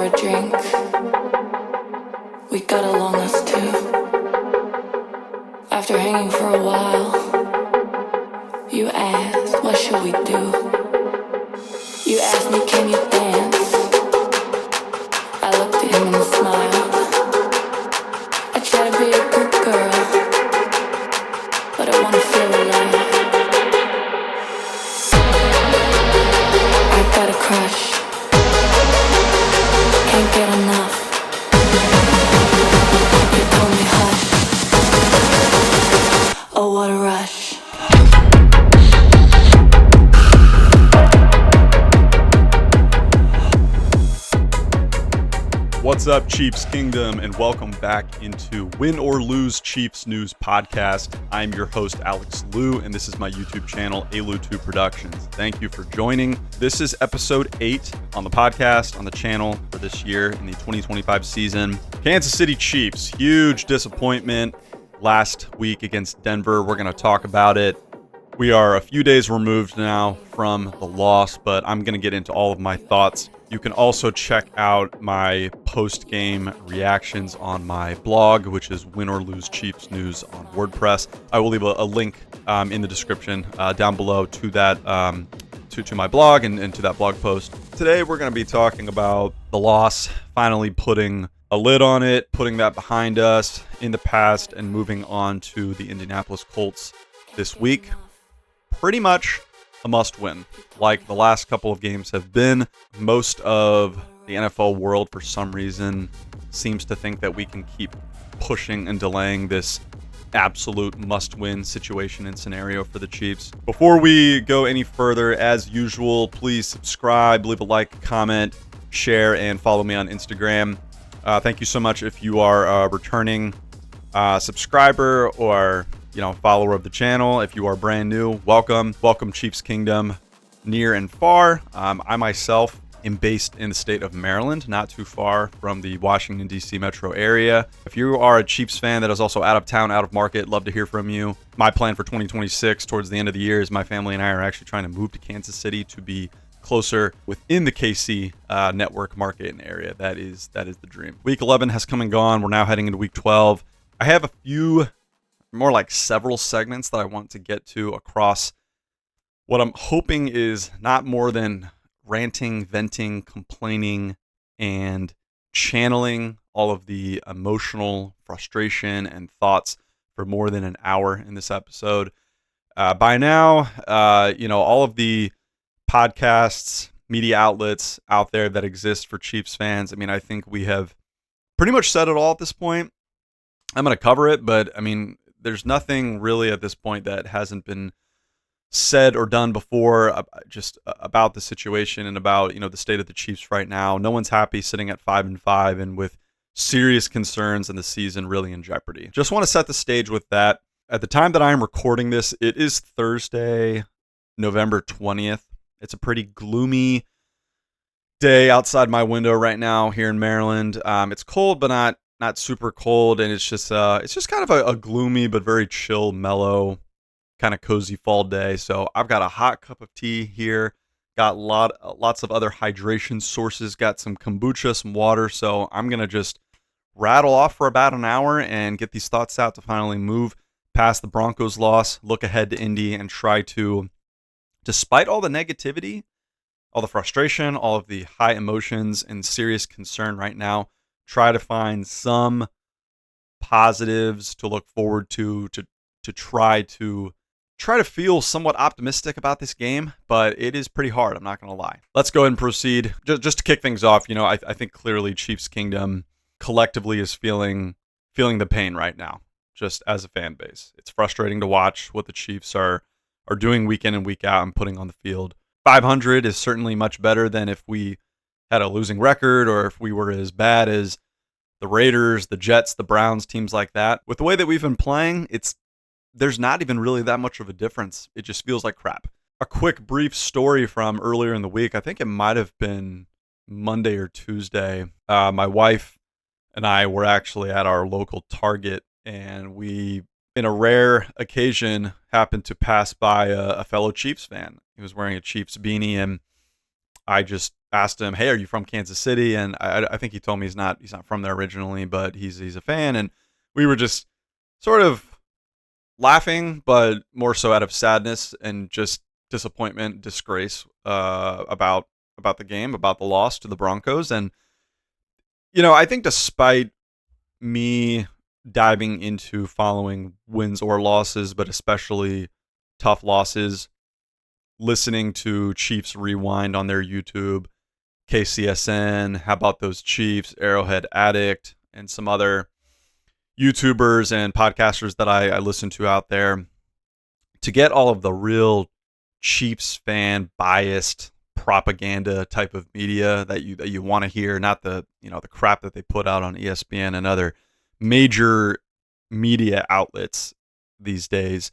for a drink. We got along us two. After hanging for a while, you asked, what should we do? You asked me, can you dance? I looked at him and smiled. I try to be a good girl, but I wanna feel alive. I got a crush, can't get enough. You told me hush. Oh, what a rush. What's up, Chiefs Kingdom, and welcome back into Win or Lose Chiefs News Podcast. I'm your host, Alex Liu, and this is my YouTube channel, ALU2 Productions. Thank you for joining. This is episode 8 on the podcast, on the channel for this year in the 2025 season. Kansas City Chiefs, huge disappointment last week against Denver. We're going to talk about it. We are a few days removed now from the loss, but I'm going to get into all of my thoughts. You can also check out my post-game reactions on my blog, which is Win or Lose Chiefs News on WordPress. I will leave a link in the description down below to that to my blog and to that blog post. Today we're going to be talking about the loss, finally putting a lid on it, putting that behind us in the past, and moving on to the Indianapolis Colts this week. Pretty much a must-win, like the last couple of games have been. Most of the NFL world, for some reason, seems to think that we can keep pushing and delaying this absolute must-win situation and scenario for the Chiefs. Before we go any further, as usual, please subscribe, leave a like, comment, share, and follow me on Instagram. Thank you so much if you are a returning subscriber or follower of the channel. If you are brand new, welcome Chiefs Kingdom, near and far. I myself am based in the state of Maryland, not too far from the Washington, D.C. metro area. If you are a Chiefs fan that is also out of town, out of market, love to hear from you. My plan for 2026, towards the end of the year, is my family and I are actually trying to move to Kansas City to be closer within the KC network market and area. That is the dream. Week 11 has come and gone. We're now heading into week 12. I have a few, more like several segments that I want to get to across what I'm hoping is not more than ranting, venting, complaining, and channeling all of the emotional frustration and thoughts for more than an hour in this episode. By now, all of the podcasts, media outlets out there that exist for Chiefs fans, I think we have pretty much said it all at this point. I'm going to cover it, but there's nothing really at this point that hasn't been said or done before just about the situation and about the state of the Chiefs right now. No one's happy sitting at 5-5 and with serious concerns and the season really in jeopardy. Just want to set the stage with that. At the time that I am recording this, it is Thursday, November 20th. It's a pretty gloomy day outside my window right now here in Maryland. It's cold, but not super cold, and it's just kind of a gloomy but very chill, mellow, kind of cozy fall day. So I've got a hot cup of tea here, got lots of other hydration sources, got some kombucha, some water. So I'm gonna just rattle off for about an hour and get these thoughts out to finally move past the Broncos loss, look ahead to Indy, and try to, despite all the negativity, all the frustration, all of the high emotions and serious concern right now, try to find some positives to look forward to try to feel somewhat optimistic about this game, but it is pretty hard, I'm not going to lie. Let's go ahead and proceed. Just to kick things off, I think clearly Chiefs Kingdom collectively is feeling the pain right now, just as a fan base. It's frustrating to watch what the Chiefs are doing week in and week out and putting on the field. 500 is certainly much better than if we had a losing record or if we were as bad as the Raiders, the Jets, the Browns, teams like that. With the way that we've been playing, there's not even really that much of a difference. It just feels like crap. A quick brief story from earlier in the week. I think it might have been Monday or Tuesday. My wife and I were actually at our local Target, and we, in a rare occasion, happened to pass by a fellow Chiefs fan. He was wearing a Chiefs beanie, and I just asked him, "Hey, are you from Kansas City?" And I think he told me he's not from there originally, but he's a fan. And we were just sort of laughing, but more so out of sadness and just disappointment, disgrace about the game, about the loss to the Broncos. And I think despite me diving into following wins or losses, but especially tough losses, listening to Chiefs Rewind on their YouTube, KCSN, How About Those Chiefs, Arrowhead Addict, and some other YouTubers and podcasters that I listen to out there, to get all of the real Chiefs fan biased propaganda type of media that you want to hear, not the the crap that they put out on ESPN and other major media outlets these days.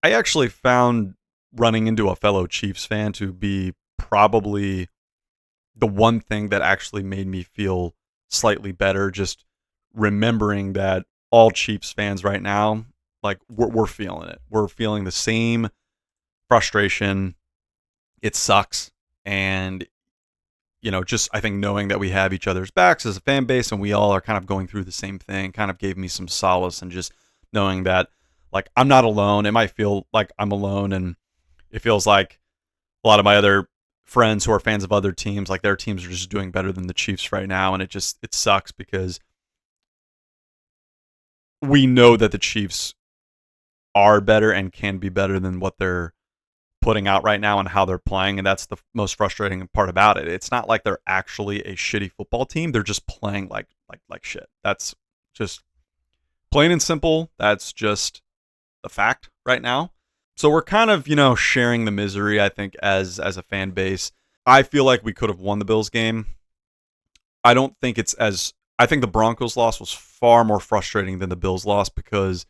I actually found running into a fellow Chiefs fan to be probably the one thing that actually made me feel slightly better, just remembering that all Chiefs fans right now, like we're feeling it. We're feeling the same frustration. It sucks. And just I think knowing that we have each other's backs as a fan base and we all are kind of going through the same thing kind of gave me some solace, and just knowing that like I'm not alone. It might feel like I'm alone, and it feels like a lot of my other friends who are fans of other teams, like their teams are just doing better than the Chiefs right now, and it sucks because we know that the Chiefs are better and can be better than what they're putting out right now and how they're playing, and that's the most frustrating part about it. It's not like they're actually a shitty football team. They're just playing like shit. That's just plain and simple. That's just the fact right now. So we're kind of, sharing the misery, I think, as a fan base. I feel like we could have won the Bills game. I think the Broncos loss was far more frustrating than the Bills loss, because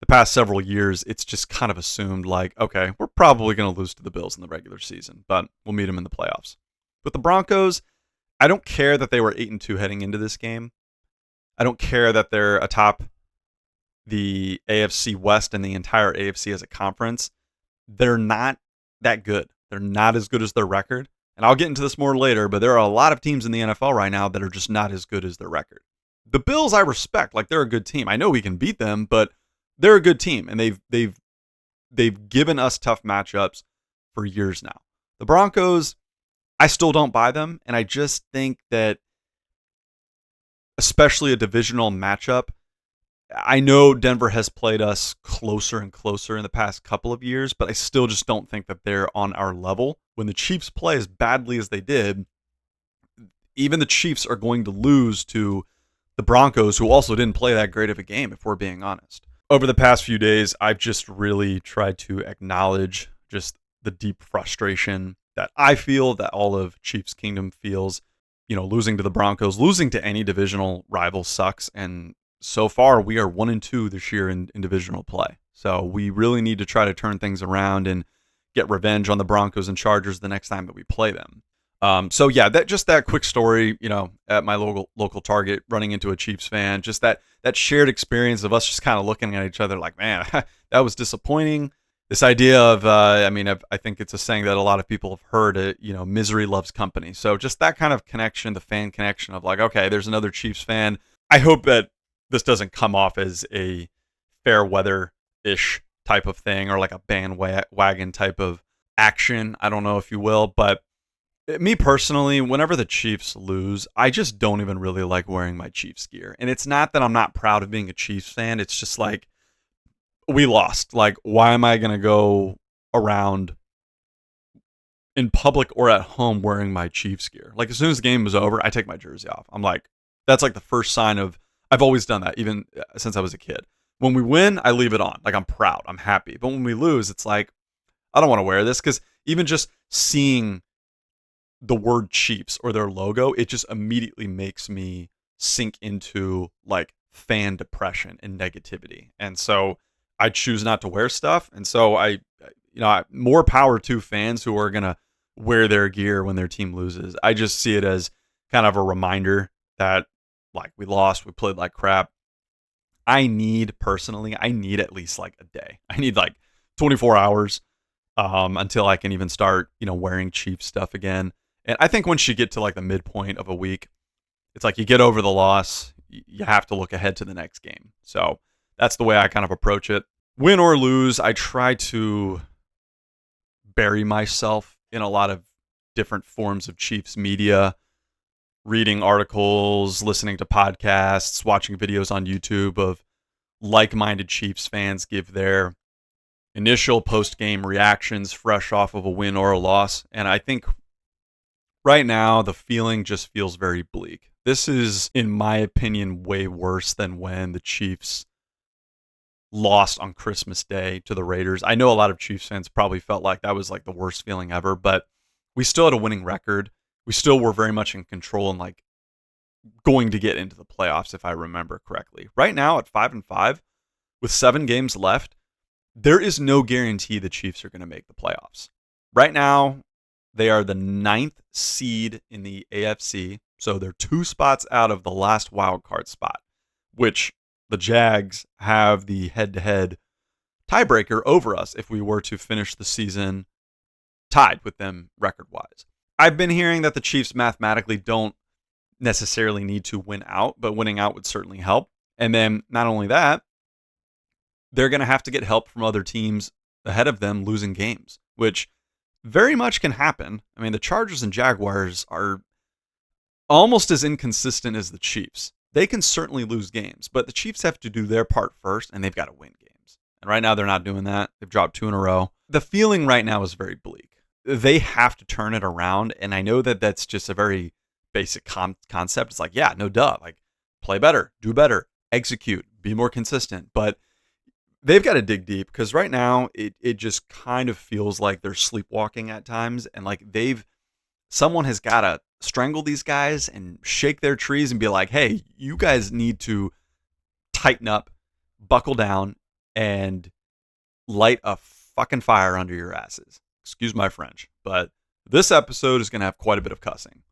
the past several years, it's just kind of assumed like, okay, we're probably going to lose to the Bills in the regular season, but we'll meet them in the playoffs. With the Broncos, I don't care that they were 8-2 heading into this game. I don't care that they're atop the AFC West and the entire AFC as a conference. They're not that good. They're not as good as their record. And I'll get into this more later, but there are a lot of teams in the NFL right now that are just not as good as their record. The Bills I respect, like they're a good team. I know we can beat them, but they're a good team, and they've given us tough matchups for years now. The Broncos, I still don't buy them, and I just think that, especially a divisional matchup, I know Denver has played us closer and closer in the past couple of years, but I still just don't think that they're on our level. When the Chiefs play as badly as they did, even the Chiefs are going to lose to the Broncos, who also didn't play that great of a game, if we're being honest. Over the past few days, I've just really tried to acknowledge just the deep frustration that I feel, that all of Chiefs Kingdom feels. Losing to the Broncos, losing to any divisional rival sucks, and so far we are 1-2 this year in divisional play. So we really need to try to turn things around and get revenge on the Broncos and Chargers the next time that we play them. So yeah, that quick story, at my local Target, running into a Chiefs fan, just that shared experience of us just kind of looking at each other like, man, that was disappointing. This idea of, I think it's a saying that a lot of people have heard, misery loves company. So just that kind of connection, the fan connection of like, okay, there's another Chiefs fan. I hope that this doesn't come off as a fair weather-ish type of thing, or like a bandwagon type of action. I don't know if you will, but me personally, whenever the Chiefs lose, I just don't even really like wearing my Chiefs gear. And it's not that I'm not proud of being a Chiefs fan. It's just like, we lost. Like, why am I going to go around in public or at home wearing my Chiefs gear? Like, as soon as the game was over, I take my jersey off. I'm like, that's like the first sign of, I've always done that, even since I was a kid. When we win, I leave it on. Like, I'm proud. I'm happy. But when we lose, it's like, I don't want to wear this, because even just seeing the word Chiefs or their logo, it just immediately makes me sink into like fan depression and negativity. And so I choose not to wear stuff. And so more power to fans who are going to wear their gear when their team loses. I just see it as kind of a reminder that, like, we lost, we played like crap. I need at least like a day. I need like 24 hours until I can even start, wearing Chiefs stuff again. And I think once you get to like the midpoint of a week, it's like you get over the loss, you have to look ahead to the next game. So that's the way I kind of approach it. Win or lose, I try to bury myself in a lot of different forms of Chiefs media, reading articles, listening to podcasts, watching videos on YouTube of like-minded Chiefs fans give their initial post-game reactions fresh off of a win or a loss. And I think right now the feeling just feels very bleak. This is, in my opinion, way worse than when the Chiefs lost on Christmas Day to the Raiders. I know a lot of Chiefs fans probably felt like that was like the worst feeling ever, but we still had a winning record. We still were very much in control and like going to get into the playoffs, if I remember correctly. Right now at 5-5 with 7 games left, there is no guarantee the Chiefs are going to make the playoffs. Right now, they are the 9th seed in the AFC, so they're 2 spots out of the last wild card spot, which the Jags have the head-to-head tiebreaker over us if we were to finish the season tied with them record-wise. I've been hearing that the Chiefs mathematically don't necessarily need to win out, but winning out would certainly help. And then not only that, they're going to have to get help from other teams ahead of them losing games, which very much can happen. I mean, the Chargers and Jaguars are almost as inconsistent as the Chiefs. They can certainly lose games, but the Chiefs have to do their part first, and they've got to win games. And right now, they're not doing that. They've dropped 2 in a row. The feeling right now is very bleak. They have to turn it around, and I know that that's just a very basic concept. It's like, yeah, no duh. Like, play better, do better, execute, be more consistent. But they've got to dig deep, because right now, it just kind of feels like they're sleepwalking at times, and like someone has got to strangle these guys and shake their trees and be like, hey, you guys need to tighten up, buckle down, and light a fucking fire under your asses. Excuse my French, but this episode is going to have quite a bit of cussing.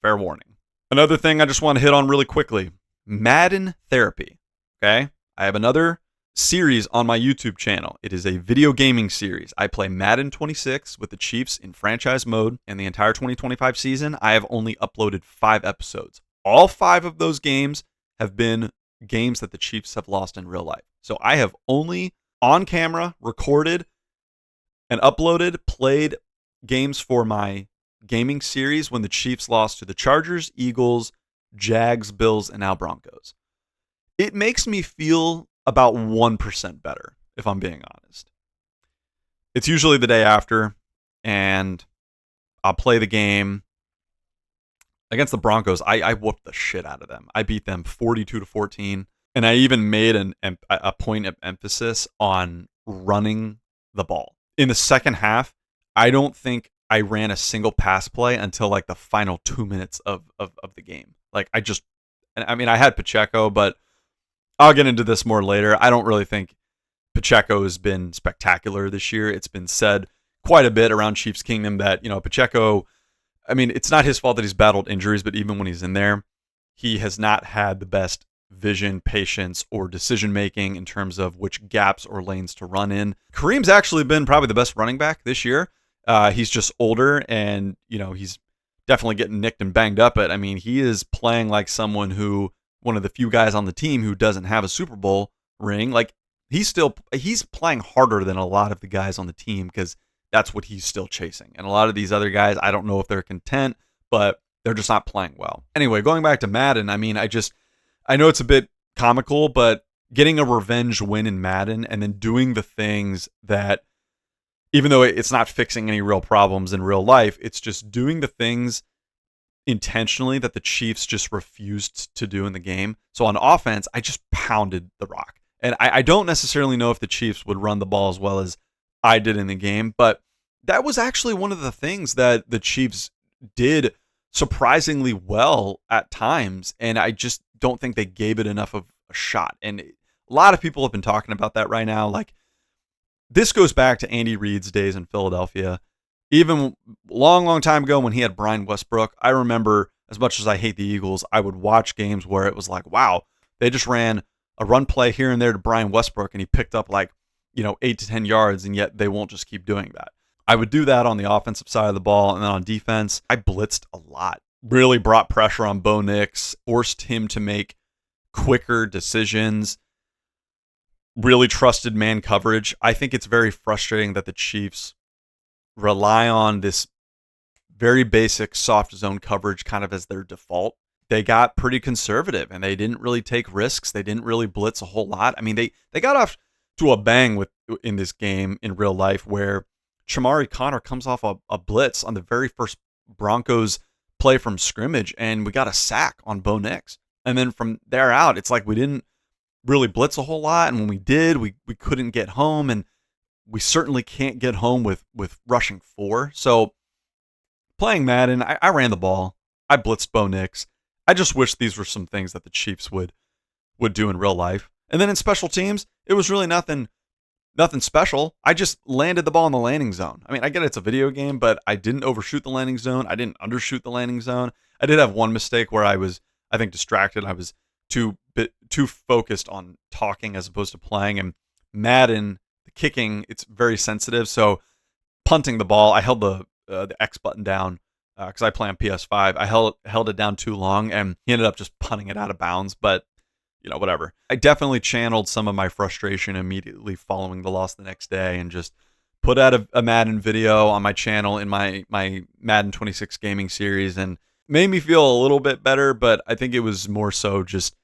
Fair warning. Another thing I just want to hit on really quickly, Madden therapy. Okay? I have another series on my YouTube channel. It is a video gaming series. I play Madden 26 with the Chiefs in franchise mode, and the entire 2025 season, I have only uploaded 5 episodes. All 5 of those games have been games that the Chiefs have lost in real life. So I have only on camera recorded and played games for my gaming series when the Chiefs lost to the Chargers, Eagles, Jags, Bills, and now Broncos. It makes me feel about 1% better, if I'm being honest. It's usually the day after, and I'll play the game. Against the Broncos, I whooped the shit out of them. I beat them 42-14, and I even made a point of emphasis on running the ball. In the second half, I don't think I ran a single pass play until like the final 2 minutes of the game. Like I had Pacheco, but I'll get into this more later. I don't really think Pacheco has been spectacular this year. It's been said quite a bit around Chiefs Kingdom that, Pacheco, it's not his fault that he's battled injuries, but even when he's in there, he has not had the best vision, patience, or decision-making in terms of which gaps or lanes to run in. Kareem's actually been probably the best running back this year. He's just older, and, he's definitely getting nicked and banged up, but, he is playing like someone who, one of the few guys on the team who doesn't have a Super Bowl ring. Like, he's playing harder than a lot of the guys on the team because that's what he's still chasing. And a lot of these other guys, I don't know if they're content, but they're just not playing well. Anyway, going back to Madden, I know it's a bit comical, but getting a revenge win in Madden and then doing the things that, even though it's not fixing any real problems in real life, it's just doing the things intentionally that the Chiefs just refused to do in the game. So on offense, I just pounded the rock. And I don't necessarily know if the Chiefs would run the ball as well as I did in the game, but that was actually one of the things that the Chiefs did surprisingly well at times, and I just don't think they gave it enough of a shot. And a lot of people have been talking about that right now. Like, this goes back to Andy Reid's days in Philadelphia. Even long time ago when he had Brian Westbrook, I remember, as much as I hate the Eagles, I would watch games where it was like, wow, they just ran a run play here and there to Brian Westbrook, and he picked up like 8 to 10 yards, and yet they won't just keep doing that. I would do that on the offensive side of the ball, and then on defense, I blitzed a lot. Really brought pressure on Bo Nix, forced him to make quicker decisions, really trusted man coverage. I think it's very frustrating that the Chiefs rely on this very basic soft zone coverage kind of as their default. They got pretty conservative, and they didn't really take risks. They didn't really blitz a whole lot. I mean, they got off to a bang in this game in real life, where Chamari Connor comes off a blitz on the very first Broncos play from scrimmage, and we got a sack on Bo Nix. And then from there out, it's like we didn't really blitz a whole lot, and when we did, we couldn't get home, and we certainly can't get home with rushing 4. So playing Madden, I ran the ball. I blitzed Bo Nix. I just wish these were some things that the Chiefs would do in real life. And then in special teams, it was really nothing special. I just landed the ball in the landing zone. I mean, I get it's a video game, but I didn't overshoot the landing zone. I didn't undershoot the landing zone. I did have one mistake where I was, I think, distracted. I was too focused on talking as opposed to playing. And Madden, the kicking, it's very sensitive. So punting the ball, I held the X button down because I play on PS5. I held it down too long, and he ended up just punting it out of bounds. But whatever. I definitely channeled some of my frustration immediately following the loss the next day, and just put out a Madden video on my channel in my Madden 26 gaming series, and made me feel a little bit better. But I think it was more so just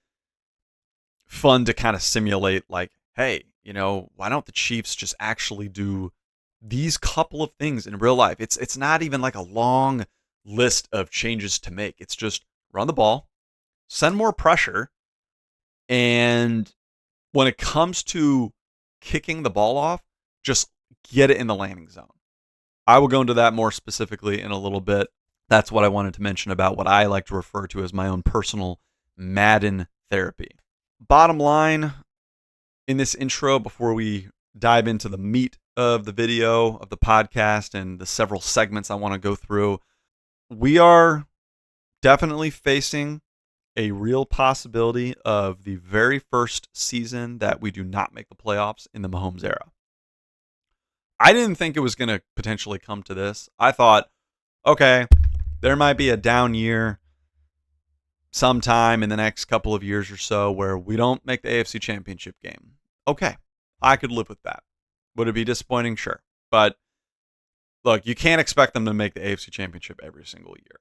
fun to kind of simulate, like, hey, why don't the Chiefs just actually do these couple of things in real life? It's not even like a long list of changes to make. It's just run the ball, send more pressure, and when it comes to kicking the ball off, just get it in the landing zone. I will go into that more specifically in a little bit. That's what I wanted to mention about what I like to refer to as my own personal Madden therapy. Bottom line in this intro, before we dive into the meat of the video, of the podcast, and the several segments I want to go through, we are definitely facing a real possibility of the very first season that we do not make the playoffs in the Mahomes-era. I didn't think it was going to potentially come to this. I thought, okay, there might be a down year sometime in the next couple of years or so where we don't make the AFC Championship game. Okay, I could live with that. Would it be disappointing? Sure. But look, you can't expect them to make the AFC Championship every single year.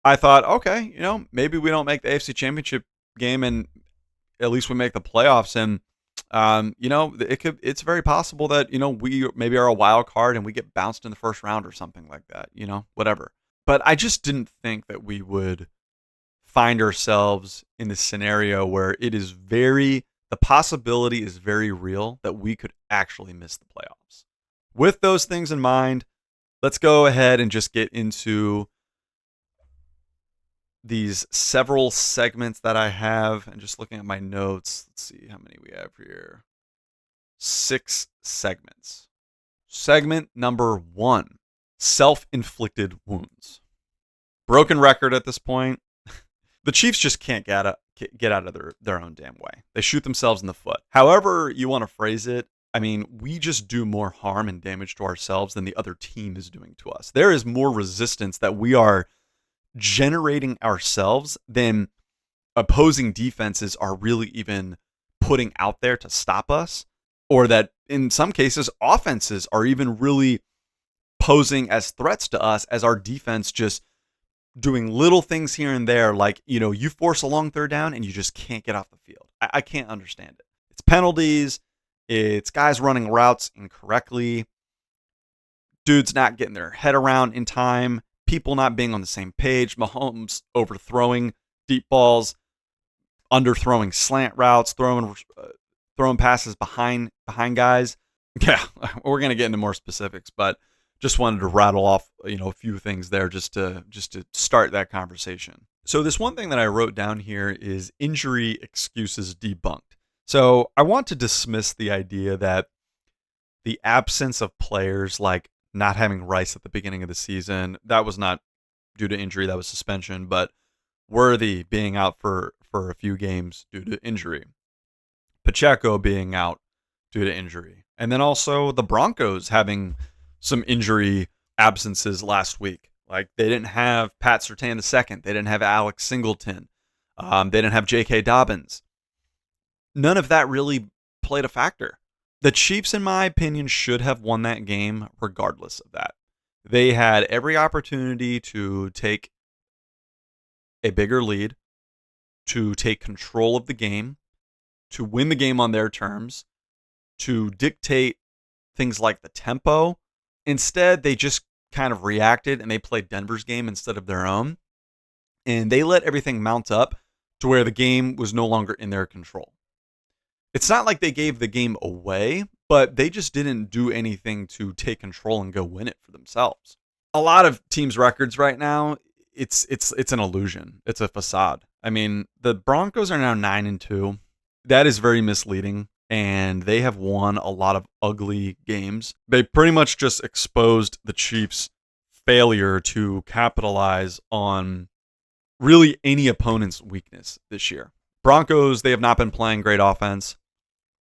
I thought, okay, maybe we don't make the AFC Championship game, and at least we make the playoffs. And it's very possible that we maybe are a wild card and we get bounced in the first round or something like that. Whatever. But I just didn't think that we would find ourselves in this scenario where the possibility is very real that we could actually miss the playoffs. With those things in mind, let's go ahead and just get into these several segments that I have. And just looking at my notes, let's see how many we have here. 6 segments. Segment number 1, self-inflicted wounds. Broken record at this point. The Chiefs just can't get out of their own damn way. They shoot themselves in the foot. However you want to phrase it, I mean, we just do more harm and damage to ourselves than the other team is doing to us. There is more resistance that we are generating ourselves than opposing defenses are really even putting out there to stop us, or that in some cases offenses are even really posing as threats to us, as our defense just doing little things here and there, like, you force a long third down and you just can't get off the field. I can't understand it. It's penalties. It's guys running routes incorrectly. Dudes not getting their head around in time. People not being on the same page. Mahomes overthrowing deep balls, underthrowing slant routes, throwing passes behind guys. Yeah, we're going to get into more specifics, but just wanted to rattle off, a few things there just to start that conversation. So this one thing that I wrote down here is injury excuses debunked. So I want to dismiss the idea that the absence of players, like not having Rice at the beginning of the season, that was not due to injury, that was suspension, but Worthy being out for a few games due to injury. Pacheco being out due to injury. And then also the Broncos having some injury absences last week. Like they didn't have Pat Surtain II. They didn't have Alex Singleton. They didn't have J.K. Dobbins. None of that really played a factor. The Chiefs, in my opinion, should have won that game regardless of that. They had every opportunity to take a bigger lead, to take control of the game, to win the game on their terms, to dictate things like the tempo. Instead, they just kind of reacted and they played Denver's game instead of their own. And they let everything mount up to where the game was no longer in their control. It's not like they gave the game away, but they just didn't do anything to take control and go win it for themselves. A lot of teams' records right now, it's an illusion. It's a facade. I mean, the Broncos are now 9-2. That is very misleading, and they have won a lot of ugly games. They pretty much just exposed the Chiefs' failure to capitalize on really any opponent's weakness this year. Broncos, they have not been playing great offense.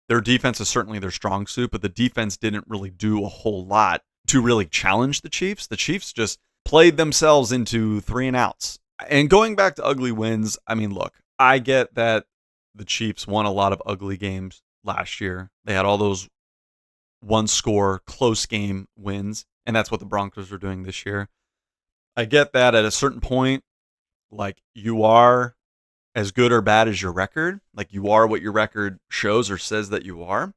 Their defense is certainly their strong suit, but the defense didn't really do a whole lot to really challenge the Chiefs. The Chiefs just played themselves into 3 and outs. And going back to ugly wins, I mean, look, I get that the Chiefs won a lot of ugly games last year. They had all those one-score, close game wins, and that's what the Broncos are doing this year. I get that at a certain point, like, you are as good or bad as your record. Like, you are what your record shows or says that you are.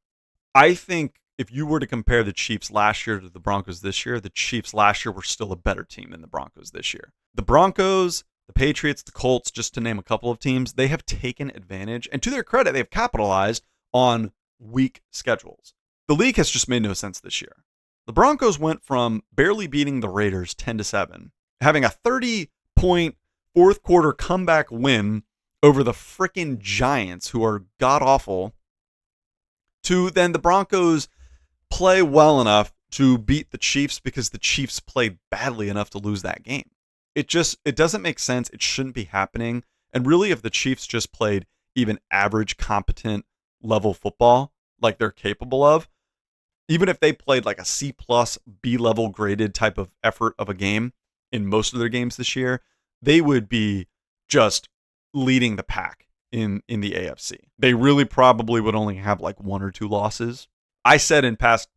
I think if you were to compare the Chiefs last year to the Broncos this year, the Chiefs last year were still a better team than the Broncos this year. The Broncos, the Patriots, the Colts, just to name a couple of teams, they have taken advantage, and to their credit, they've capitalized on weak schedules. The league has just made no sense this year. The Broncos went from barely beating the Raiders 10-7, having a 30-point fourth quarter comeback win over the freaking Giants, who are god-awful, to then the Broncos play well enough to beat the Chiefs because the Chiefs played badly enough to lose that game. It doesn't make sense. It shouldn't be happening. And really, if the Chiefs just played even average, competent level football like they're capable of, even if they played like a C+, B level graded type of effort of a game in most of their games this year, they would be just leading the pack in the AFC. They really probably would only have like 1 or 2 losses. I said in past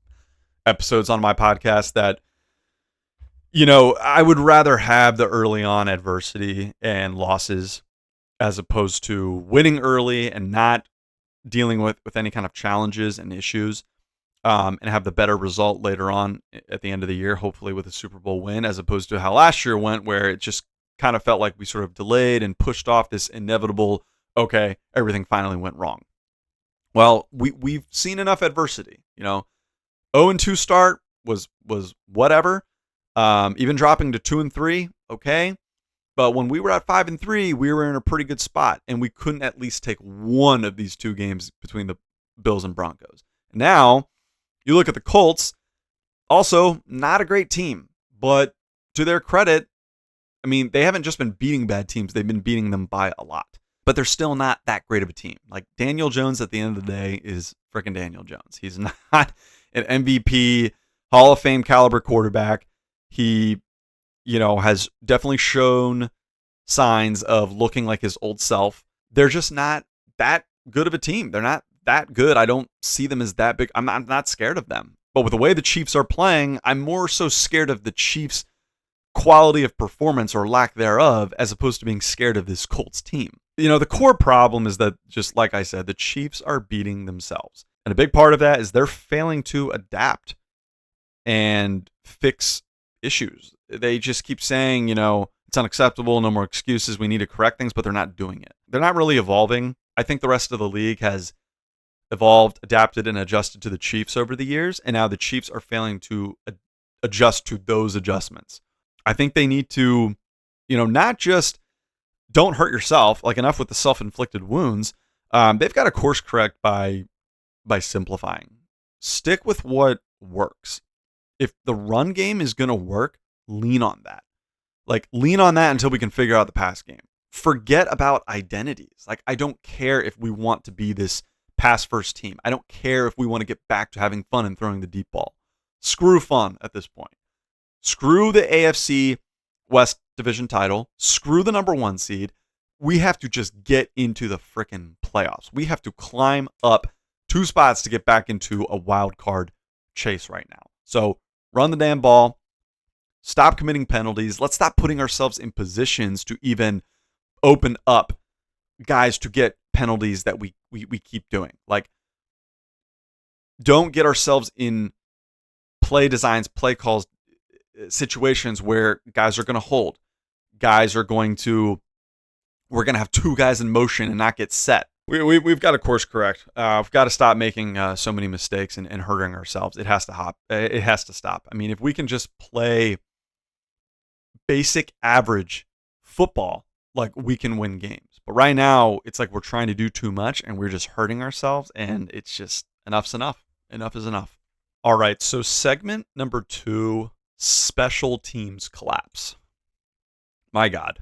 episodes on my podcast that, you know, I would rather have the early on adversity and losses as opposed to winning early and not dealing with any kind of challenges and issues, and have the better result later on at the end of the year, hopefully with a Super Bowl win, as opposed to how last year went, where it just kind of felt like we sort of delayed and pushed off this inevitable, okay, everything finally went wrong. Well, we've seen enough adversity. You know, 0-2 start was whatever. Even dropping to 2-3, okay. But when we were at 5-3, we were in a pretty good spot, and we couldn't at least take one of these 2 games between the Bills and Broncos. Now, you look at the Colts, also not a great team, but to their credit, I mean, they haven't just been beating bad teams, they've been beating them by a lot. But they're still not that great of a team. Like, Daniel Jones at the end of the day is freaking Daniel Jones. He's not an MVP, Hall of Fame caliber quarterback. He, you know, has definitely shown signs of looking like his old self. They're just not that good of a team. They're not that good. I don't see them as that big. I'm not scared of them. But with the way the Chiefs are playing, I'm more so scared of the Chiefs' quality of performance or lack thereof, as opposed to being scared of this Colts team. You know, the core problem is that, just like I said, the Chiefs are beating themselves. And a big part of that is they're failing to adapt and fix issues. They just keep saying, you know, it's unacceptable, no more excuses, we need to correct things, but they're not doing it. They're not really evolving. I think the rest of the league has evolved, adapted, and adjusted to the Chiefs over the years, and now the Chiefs are failing to adjust to those adjustments. I think they need to, you know, not just don't hurt yourself, like enough with the self-inflicted wounds. They've got to course correct by simplifying. Stick with what works. If the run game is going to work, lean on that. Like, lean on that until we can figure out the pass game. Forget about identities. Like, I don't care if we want to be this pass first team. I don't care if we want to get back to having fun and throwing the deep ball. Screw fun at this point. Screw the AFC West division title. Screw the number 1 seed. We have to just get into the frickin' playoffs. We have to climb up 2 spots to get back into a wild card chase right now. So run the damn ball. Stop committing penalties. Let's stop putting ourselves in positions to even open up guys to get penalties that we keep doing. Like, don't get ourselves in play designs, play calls, situations where guys are going to hold. Guys are going to, we're going to have 2 guys in motion and not get set. We've got to course correct. We've got to stop making so many mistakes and hurting ourselves. It has to stop. I mean, if we can just play basic average football, like, we can win games. But right now, it's like we're trying to do too much and we're just hurting ourselves, and it's just, enough's enough. Enough is enough. All right, so segment number 2, special teams collapse. My God.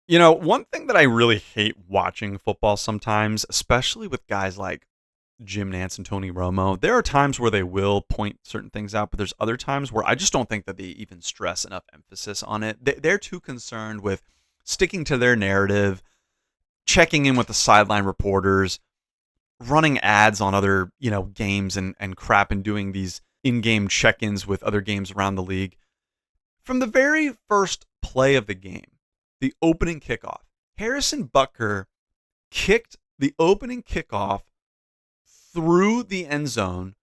You know, one thing that I really hate watching football sometimes, especially with guys like Jim Nantz and Tony Romo, there are times where they will point certain things out, but there's other times where I just don't think that they even stress enough emphasis on it. They're too concerned with sticking to their narrative, checking in with the sideline reporters, running ads on other, games and crap, and doing these in-game check-ins with other games around the league. From the very first play of the game, the opening kickoff, Harrison Butker kicked the opening kickoff through the end zone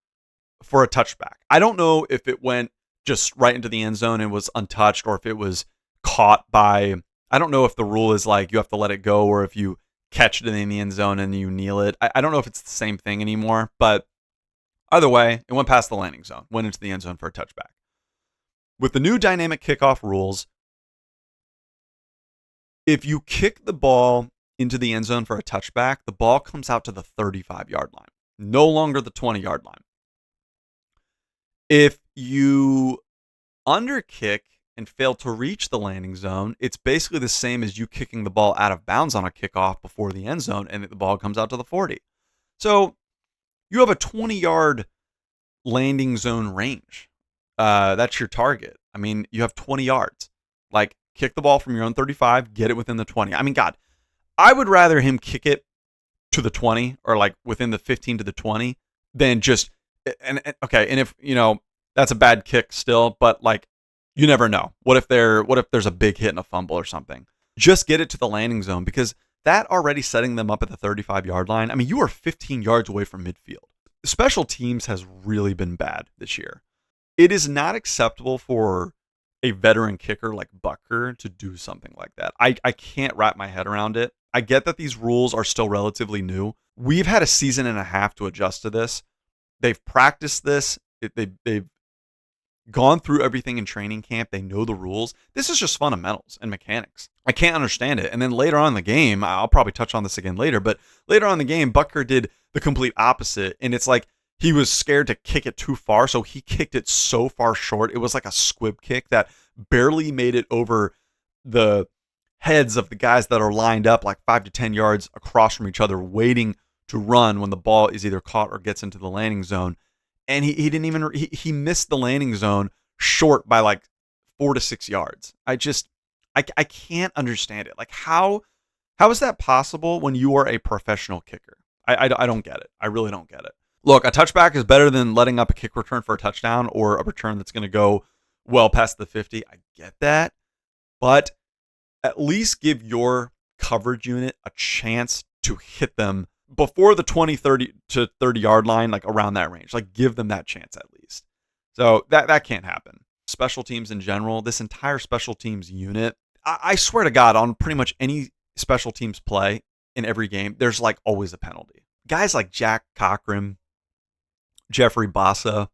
for a touchback. I don't know if it went just right into the end zone and was untouched, or if it was caught by, I don't know if the rule is like you have to let it go, or if you catch it in the end zone and you kneel it. I don't know if it's the same thing anymore, but either way, it went past the landing zone, went into the end zone for a touchback. With the new dynamic kickoff rules, if you kick the ball into the end zone for a touchback, the ball comes out to the 35-yard line, no longer the 20-yard line. If you underkick and fail to reach the landing zone, it's basically the same as you kicking the ball out of bounds on a kickoff before the end zone, and the ball comes out to the 40. So you have a 20-yard landing zone range. That's your target. I mean, you have 20 yards. Like, kick the ball from your own 35, get it within the 20. I mean, God, I would rather him kick it to the 20, or like within the 15 to the 20, than just, and if, that's a bad kick still, but like, you never know. What if there's a big hit and a fumble or something? Just get it to the landing zone, because that already setting them up at the 35-yard line. I mean, you are 15 yards away from midfield. Special teams has really been bad this year. It is not acceptable for a veteran kicker like Butker to do something like that. I can't wrap my head around it. I get that these rules are still relatively new. We've had a season and a half to adjust to this. They've practiced this. They've gone through everything in training camp. They know the rules. This is just fundamentals and mechanics. I can't understand it. And then later on in the game, I'll probably touch on this again later, but later on in the game, Butker did the complete opposite. And it's like he was scared to kick it too far, so he kicked it so far short. It was like a squib kick that barely made it over the heads of the guys that are lined up like 5 to 10 yards across from each other, waiting to run when the ball is either caught or gets into the landing zone. And he didn't even, he missed the landing zone short by like 4 to 6 yards. I can't understand it. Like, how is that possible when you are a professional kicker? I don't get it. I really don't get it. Look, a touchback is better than letting up a kick return for a touchdown, or a return that's going to go well past the 50. I get that. But at least give your coverage unit a chance to hit them before the 20, 30 to 30-yard line, like around that range. Like, give them that chance at least. So that can't happen. Special teams in general, this entire special teams unit, I swear to God, on pretty much any special teams play in every game, there's like always a penalty. Guys like Jack Cochran, Jeffrey Bassa,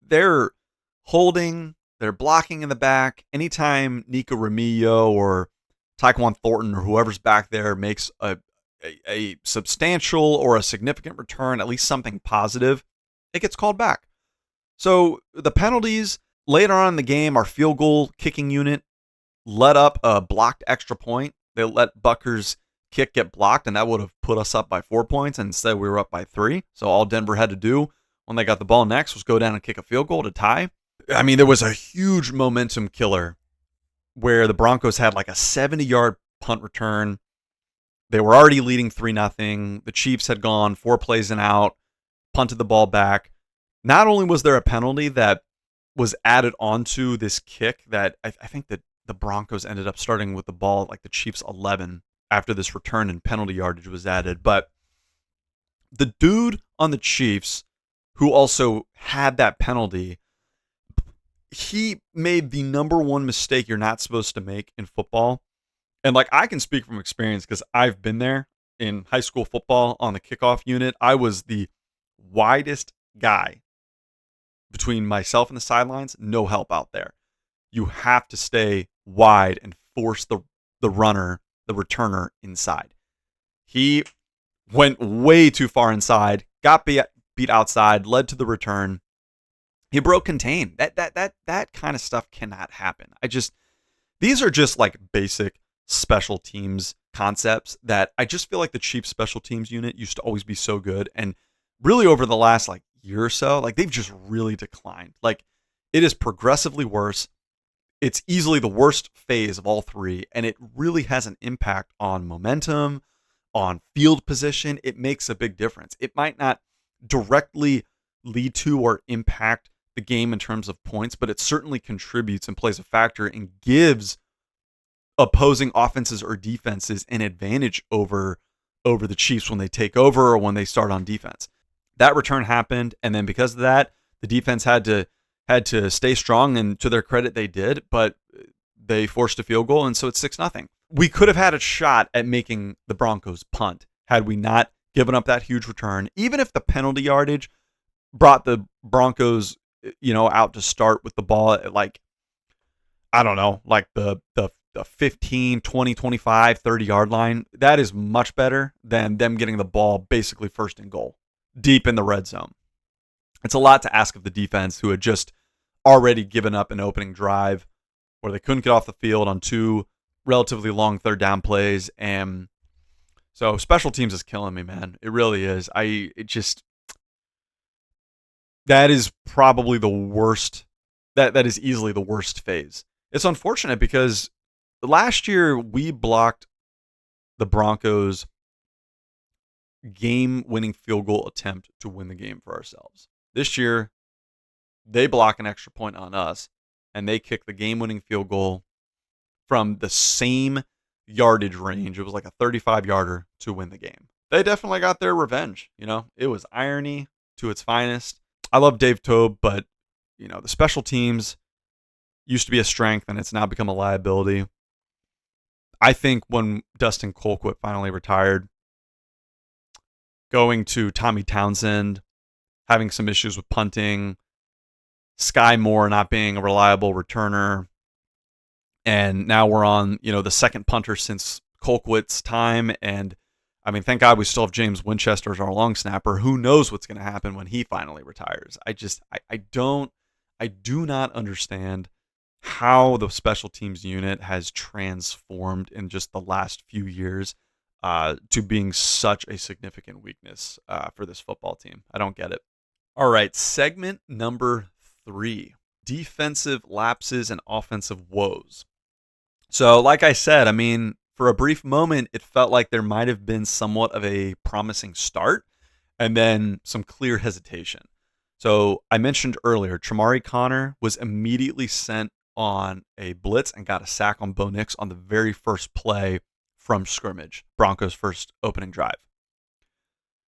they're holding, they're blocking in the back. Anytime Nico Remillo or Tyquan Thornton or whoever's back there makes a substantial or a significant return, at least something positive, it gets called back. So the penalties later on in the game, our field goal kicking unit let up a blocked extra point. They let Butker's kick get blocked, and that would have put us up by 4 points, and instead we were up by 3. So all Denver had to do when they got the ball next was go down and kick a field goal to tie. I mean, there was a huge momentum killer where the Broncos had like a 70-yard punt return. They were already leading 3-0. The Chiefs had gone 4 plays and out, punted the ball back. Not only was there a penalty that was added onto this kick that I think that the Broncos ended up starting with the ball at like the Chiefs 11 after this return and penalty yardage was added. But the dude on the Chiefs who also had that penalty, he made the number one mistake you're not supposed to make in football. And like, I can speak from experience because I've been there in high school football on the kickoff unit. I was the widest guy between myself and the sidelines, no help out there. You have to stay wide and force the runner, the returner, inside. He went way too far inside, got beat outside, led to the return. He broke contain. That kind of stuff cannot happen. These are just like basic special teams concepts that I just feel like the Chiefs special teams unit used to always be so good. And really over the last like year or so, like they've just really declined. Like it is progressively worse. It's easily the worst phase of all three. And it really has an impact on momentum, on field position. It makes a big difference. It might not directly lead to or impact the game in terms of points, but it certainly contributes and plays a factor and gives opposing offenses or defenses an advantage over the Chiefs when they take over or when they start on defense. That return happened, and then because of that, the defense had to stay strong, and to their credit, they did, but they forced a field goal, and so it's 6-0. We could have had a shot at making the Broncos punt had we not given up that huge return. Even if the penalty yardage brought the Broncos, out to start with the ball at like, I don't know, like the 15, 20, 25, 30-yard line, that is much better than them getting the ball basically first and goal, deep in the red zone. It's a lot to ask of the defense, who had just already given up an opening drive where they couldn't get off the field on 2 relatively long third down plays. And so special teams is killing me, man. It really is. That is probably the worst. That is easily the worst phase. It's unfortunate because last year we blocked the Broncos' game-winning field goal attempt to win the game for ourselves. This year, they block an extra point on us, and they kick the game-winning field goal from the same yardage range. It was like a 35-yarder to win the game. They definitely got their revenge. It was irony to its finest. I love Dave Toub, but the special teams used to be a strength, and it's now become a liability. I think when Dustin Colquitt finally retired, going to Tommy Townsend, having some issues with punting, Sky Moore not being a reliable returner, and now we're on, the second punter since Colquitt's time, and I mean, thank God we still have James Winchester as our long snapper. Who knows what's going to happen when he finally retires? I do not understand how the special teams unit has transformed in just the last few years to being such a significant weakness for this football team. I don't get it. All right, segment number 3, defensive lapses and offensive woes. So like I said, I mean, for a brief moment, it felt like there might have been somewhat of a promising start and then some clear hesitation. So I mentioned earlier, Tramari Connor was immediately sent on a blitz and got a sack on Bo Nix on the very first play from scrimmage, Broncos' first opening drive.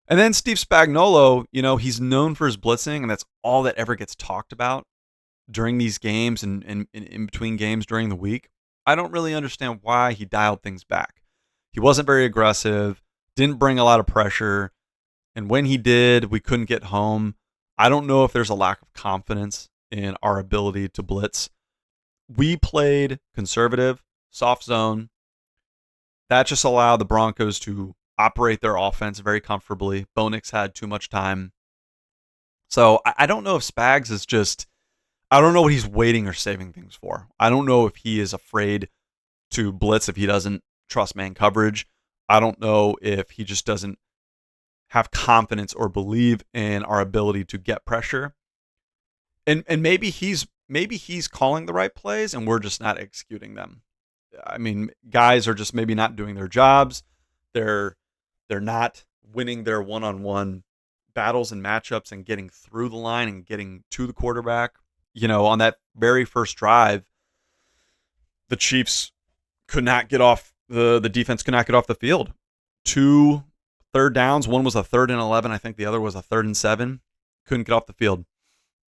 And then Steve Spagnuolo, he's known for his blitzing, and that's all that ever gets talked about during these games and in between games during the week. I don't really understand why he dialed things back. He wasn't very aggressive, didn't bring a lot of pressure, and when he did, we couldn't get home. I don't know if there's a lack of confidence in our ability to blitz. We played conservative, soft zone. That just allowed the Broncos to operate their offense very comfortably. Bo Nix had too much time. So I don't know if Spags is just, I don't know what he's waiting or saving things for. I don't know if he is afraid to blitz if he doesn't trust man coverage. I don't know if he just doesn't have confidence or believe in our ability to get pressure. And maybe he's calling the right plays and we're just not executing them. I mean, guys are just maybe not doing their jobs. They're not winning their one-on-one battles and matchups and getting through the line and getting to the quarterback. On that very first drive, the Chiefs could not get off the defense could not get off the field. 2 third downs. One was a 3rd and 11. I think the other was a 3rd and 7. Couldn't get off the field.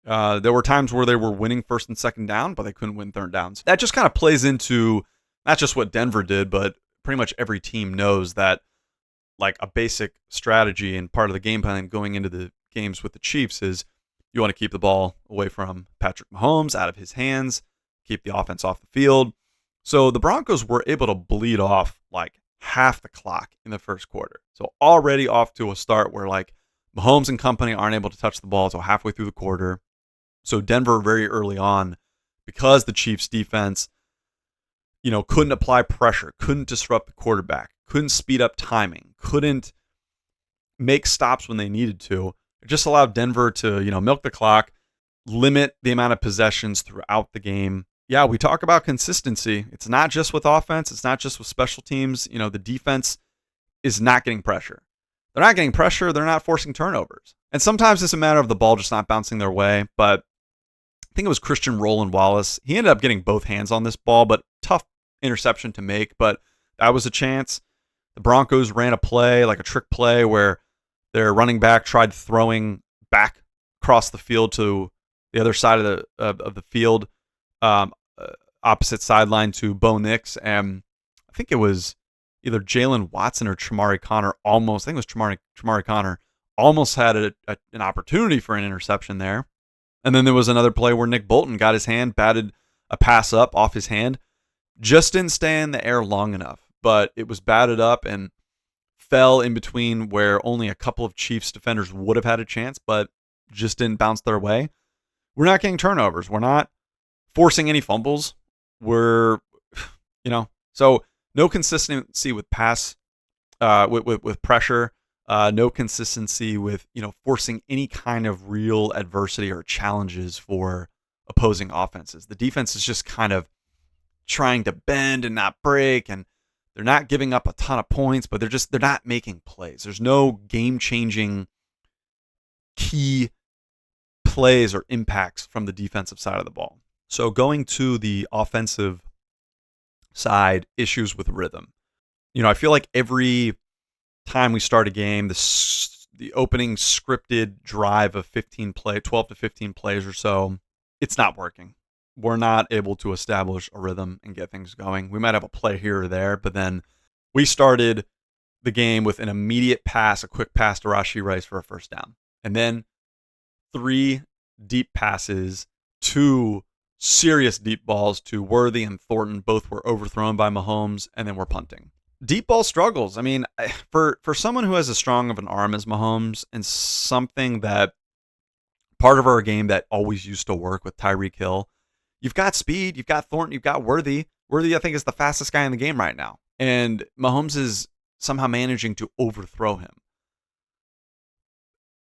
There were times where they were winning 1st and 2nd down, but they couldn't win 3rd downs. That just kind of plays into not just what Denver did, but pretty much every team knows that like a basic strategy and part of the game plan going into the games with the Chiefs is you want to keep the ball away from Patrick Mahomes, out of his hands, keep the offense off the field. So the Broncos were able to bleed off like half the clock in the first quarter. So already off to a start where like Mahomes and company aren't able to touch the ball until halfway through the quarter. So Denver very early on, because the Chiefs defense, couldn't apply pressure, couldn't disrupt the quarterback, couldn't speed up timing, couldn't make stops when they needed to. It just allowed Denver to, milk the clock, limit the amount of possessions throughout the game. Yeah, we talk about consistency. It's not just with offense. It's not just with special teams. The defense is not getting pressure. They're not getting pressure. They're not forcing turnovers. And sometimes it's a matter of the ball just not bouncing their way. But I think it was Christian Roland Wallace. He ended up getting both hands on this ball, but tough interception to make. But that was a chance. The Broncos ran a play, like a trick play, where their running back tried throwing back across the field to the other side of the field, opposite sideline to Bo Nix. And I think it was either Jalen Watson or Chamari Connor almost, I think it was Chamari Connor, almost had an opportunity for an interception there. And then there was another play where Nick Bolton got his hand, batted a pass up off his hand, just didn't stay in the air long enough, but it was batted up and fell in between where only a couple of Chiefs defenders would have had a chance, but just didn't bounce their way. We're not getting turnovers. We're not forcing any fumbles. We're, so no consistency with pass, with pressure, no consistency with, forcing any kind of real adversity or challenges for opposing offenses. The defense is just kind of trying to bend and not break, and they're not giving up a ton of points, but they're not making plays. There's no game-changing key plays or impacts from the defensive side of the ball. So going to the offensive side, issues with rhythm. I feel like every time we start a game, the opening scripted drive of 12 to 15 plays or so, it's not working. We're not able to establish a rhythm and get things going. We might have a play here or there, but then we started the game with an immediate pass, a quick pass to Rashee Rice for a first down. And then 3 deep passes, 2 serious deep balls to Worthy and Thornton. Both were overthrown by Mahomes, and then we're punting. Deep ball struggles. I mean, for someone who has as strong of an arm as Mahomes, and something that part of our game that always used to work with Tyreek Hill, you've got speed, you've got Thornton, you've got Worthy. Worthy, I think, is the fastest guy in the game right now. And Mahomes is somehow managing to overthrow him.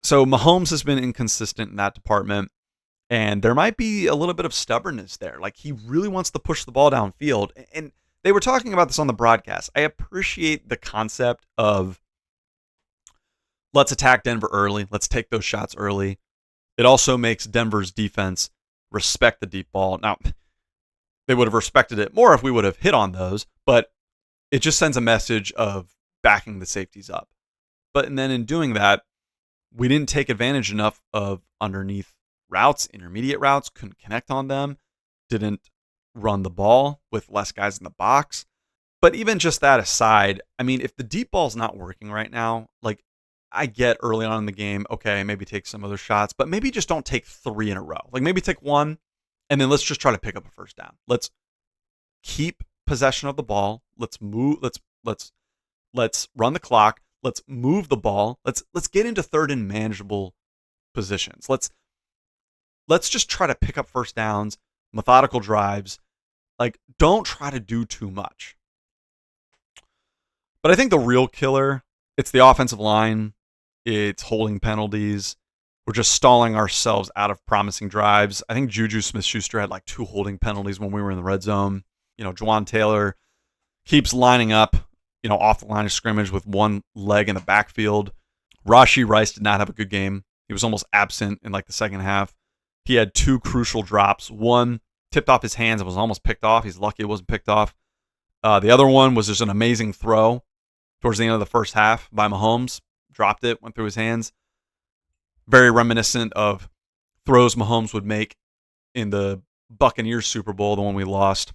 So Mahomes has been inconsistent in that department. And there might be a little bit of stubbornness there. Like, he really wants to push the ball downfield. And they were talking about this on the broadcast. I appreciate the concept of let's attack Denver early. Let's take those shots early. It also makes Denver's defense respect the deep ball. Now, they would have respected it more if we would have hit on those, but it just sends a message of backing the safeties up. And then in doing that, we didn't take advantage enough of underneath routes, intermediate routes, couldn't connect on them, didn't run the ball with less guys in the box. But even just that aside, I mean, if the deep ball's not working right now, like, I get early on in the game, okay, maybe take some other shots, but maybe just don't take 3 in a row. Like, maybe take 1, and then let's just try to pick up a first down. Let's keep possession of the ball. Let's move. Let's run the clock. Let's move the ball. Let's get into third and manageable positions. Let's just try to pick up first downs, methodical drives. Like, don't try to do too much. But I think the real killer, it's the offensive line. It's holding penalties. We're just stalling ourselves out of promising drives. I think Juju Smith-Schuster had like 2 holding penalties when we were in the red zone. Juwan Taylor keeps lining up, off the line of scrimmage with one leg in the backfield. Rashee Rice did not have a good game. He was almost absent in like the second half. He had 2 crucial drops. One tipped off his hands and was almost picked off. He's lucky it wasn't picked off. The other one was just an amazing throw towards the end of the first half by Mahomes. Dropped it, went through his hands. Very reminiscent of throws Mahomes would make in the Buccaneers Super Bowl, the one we lost,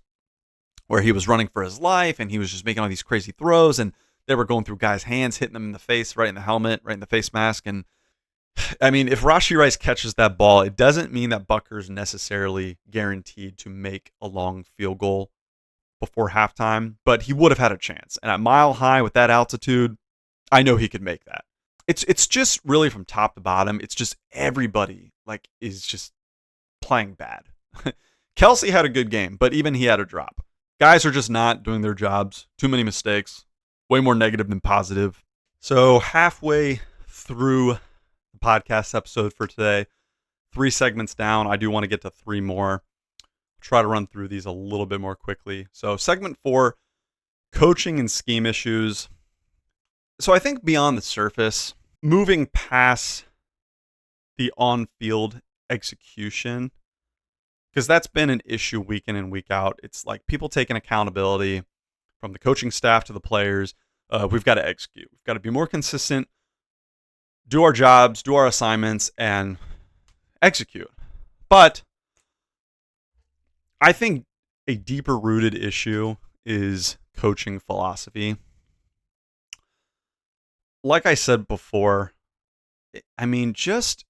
where he was running for his life and he was just making all these crazy throws and they were going through guys' hands, hitting them in the face, right in the helmet, right in the face mask. And I mean, if Rashee Rice catches that ball, it doesn't mean that Butker's necessarily guaranteed to make a long field goal before halftime, but he would have had a chance. And at Mile High with that altitude, I know he could make that. It's just really from top to bottom. It's just everybody is just playing bad. Kelce had a good game, but even he had a drop. Guys are just not doing their jobs. Too many mistakes. Way more negative than positive. So halfway through the podcast episode for today, 3 segments down. I do want to get to 3 more. Try to run through these a little bit more quickly. So segment 4, coaching and scheme issues. So I think beyond the surface, moving past the on-field execution, because that's been an issue week in and week out. It's like people taking accountability from the coaching staff to the players. We've got to execute. We've got to be more consistent, do our jobs, do our assignments, and execute. But I think a deeper rooted issue is coaching philosophy. Like I said before, I mean, just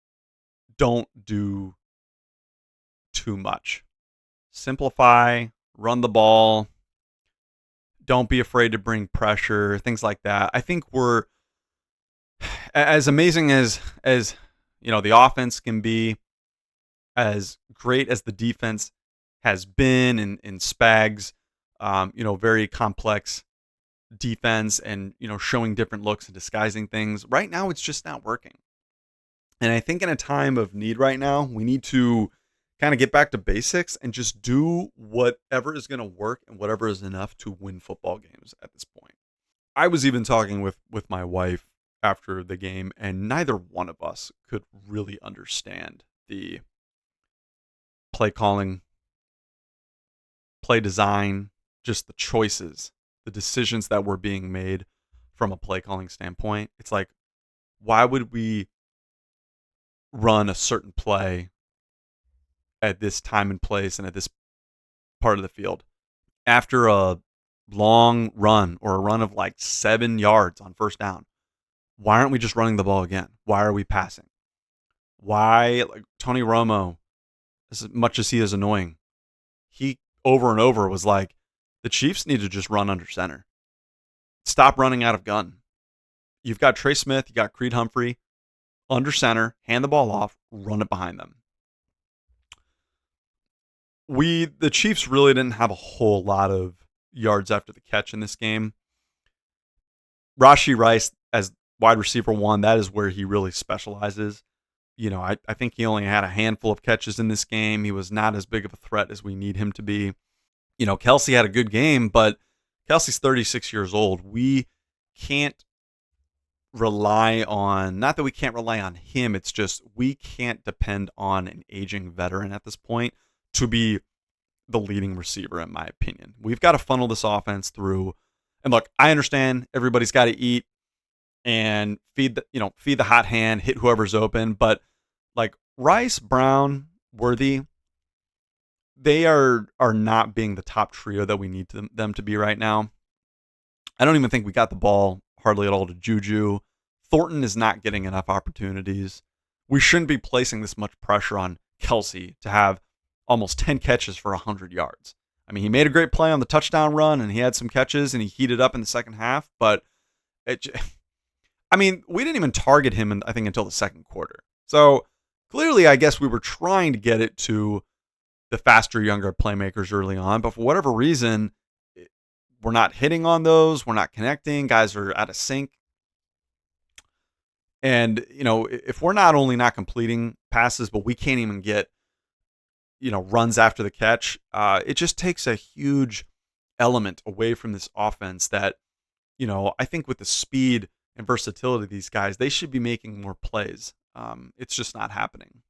don't do too much. Simplify, run the ball. Don't be afraid to bring pressure, things like that. I think we're as amazing as the offense can be, as great as the defense has been in Spags, very complex defense and, showing different looks and disguising things. Right now, it's just not working. And I think in a time of need right now, we need to kind of get back to basics and just do whatever is going to work and whatever is enough to win football games at this point. I was even talking with my wife after the game, and neither one of us could really understand the play calling, play design, just the choices, the decisions that were being made from a play calling standpoint. It's like, why would we run a certain play at this time and place and at this part of the field after a long run or a run of like 7 yards on first down? Why aren't we just running the ball again? Why are we passing? Why, like Tony Romo, as much as he is annoying, he over and over was like, the Chiefs need to just run under center. Stop running out of gun. You've got Trey Smith, you got Creed Humphrey under center, hand the ball off, run it behind them. The Chiefs really didn't have a whole lot of yards after the catch in this game. Rashee Rice as wide receiver 1, that is where he really specializes. I think he only had a handful of catches in this game. He was not as big of a threat as we need him to be. Kelce had a good game, but Kelce's 36 years old. We can't rely on, not that we can't rely on him, it's just we can't depend on an aging veteran at this point to be the leading receiver, in my opinion. We've got to funnel this offense through. And look, I understand everybody's got to eat and feed the hot hand, hit whoever's open, but like Rice, Brown, Worthy, they are not being the top trio that we need them to be right now. I don't even think we got the ball hardly at all to Juju. Thornton is not getting enough opportunities. We shouldn't be placing this much pressure on Kelce to have almost 10 catches for 100 yards. I mean, he made a great play on the touchdown run, and he had some catches, and he heated up in the second half, but we didn't even target him, I think, until the second quarter. So clearly, I guess we were trying to get it to the faster, younger playmakers early on, but for whatever reason, we're not hitting on those. We're not connecting. Guys are out of sync. And, if we're not only not completing passes, but we can't even get, runs after the catch, it just takes a huge element away from this offense that, I think with the speed and versatility of these guys, they should be making more plays. It's just not happening.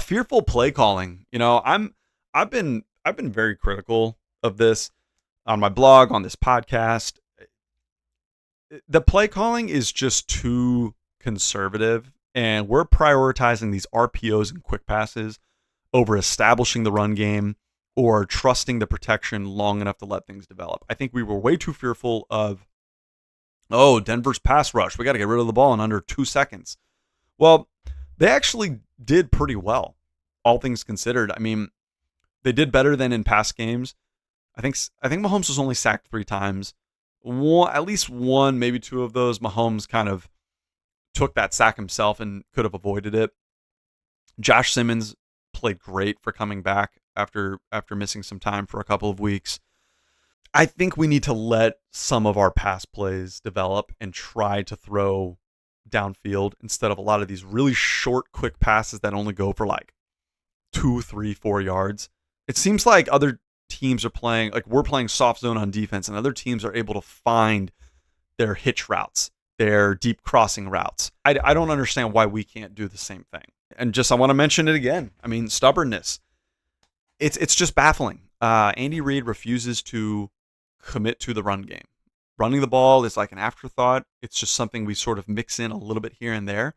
Fearful play calling. I've been very critical of this on my blog, on this podcast. The play calling is just too conservative, and we're prioritizing these RPOs and quick passes over establishing the run game or trusting the protection long enough to let things develop. I think we were way too fearful of, Denver's pass rush. We got to get rid of the ball in under 2 seconds. Well, they actually did pretty well, all things considered. I mean, they did better than in past games. I think Mahomes was only sacked 3 times. At least one, maybe 2 of those, Mahomes kind of took that sack himself and could have avoided it. Josh Simmons played great for coming back after missing some time for a couple of weeks. I think we need to let some of our pass plays develop and try to throw downfield instead of a lot of these really short, quick passes that only go for like 2, 3, 4 yards. It seems like other teams are playing, like we're playing soft zone on defense, and other teams are able to find their hitch routes, their deep crossing routes. I don't understand why we can't do the same thing. And I want to mention it again. I mean, stubbornness. It's just baffling. Andy Reid refuses to commit to the run game. Running the ball is like an afterthought. It's just something we sort of mix in a little bit here and there.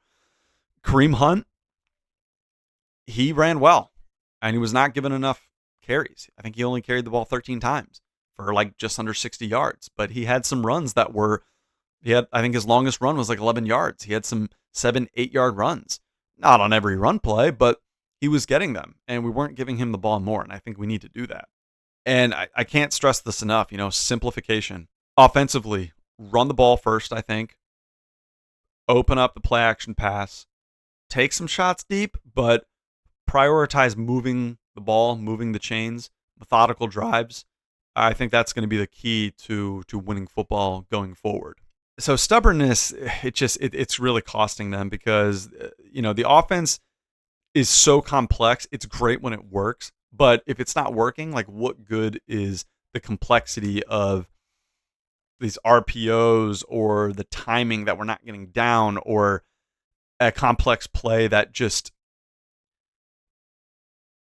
Kareem Hunt, he ran well, and he was not given enough carries. I think he only carried the ball 13 times for like just under 60 yards, but he had some runs that I think his longest run was like 11 yards. He had some 7-8 yard runs, not on every run play, but he was getting them, and we weren't giving him the ball more. And I think we need to do that. And I can't stress this enough, simplification. Offensively, run the ball first, I think. Open up the play action pass. Take some shots deep, but prioritize moving the ball, moving the chains, methodical drives. I think that's going to be the key to winning football going forward. So stubbornness, it's really costing them because, the offense is so complex. It's great when it works, but if it's not working, like what good is the complexity of these RPOs or the timing that we're not getting down or a complex play that just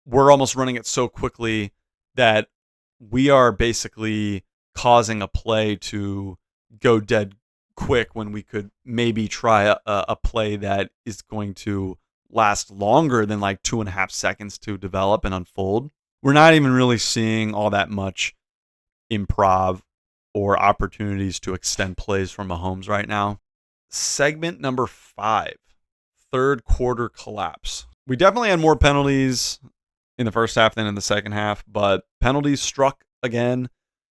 we're almost running it so quickly that we are basically causing a play to go dead quick when we could maybe try a play that is going to last longer than like 2.5 seconds to develop and unfold. We're not even really seeing all that much improv or opportunities to extend plays from Mahomes right now. Segment number 5, third quarter collapse. We definitely had more penalties in the first half than in the second half, but penalties struck again,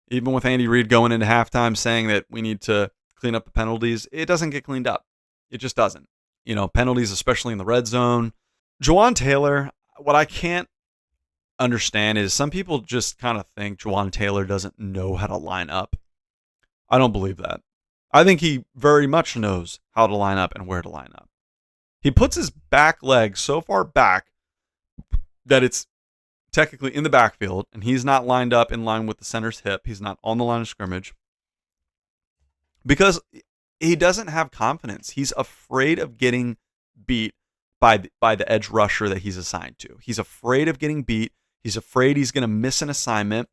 even with Andy Reid going into halftime saying that we need to clean up the penalties. It doesn't get cleaned up. It just doesn't. Penalties, especially in the red zone. Juwan Taylor, what I can't understand is some people just kind of think Juwan Taylor doesn't know how to line up. I don't believe that. I think he very much knows how to line up and where to line up. He puts his back leg so far back that it's technically in the backfield, and he's not lined up in line with the center's hip. He's not on the line of scrimmage because he doesn't have confidence. He's afraid of getting beat by the edge rusher that he's assigned to. He's afraid of getting beat. He's afraid he's going to miss an assignment.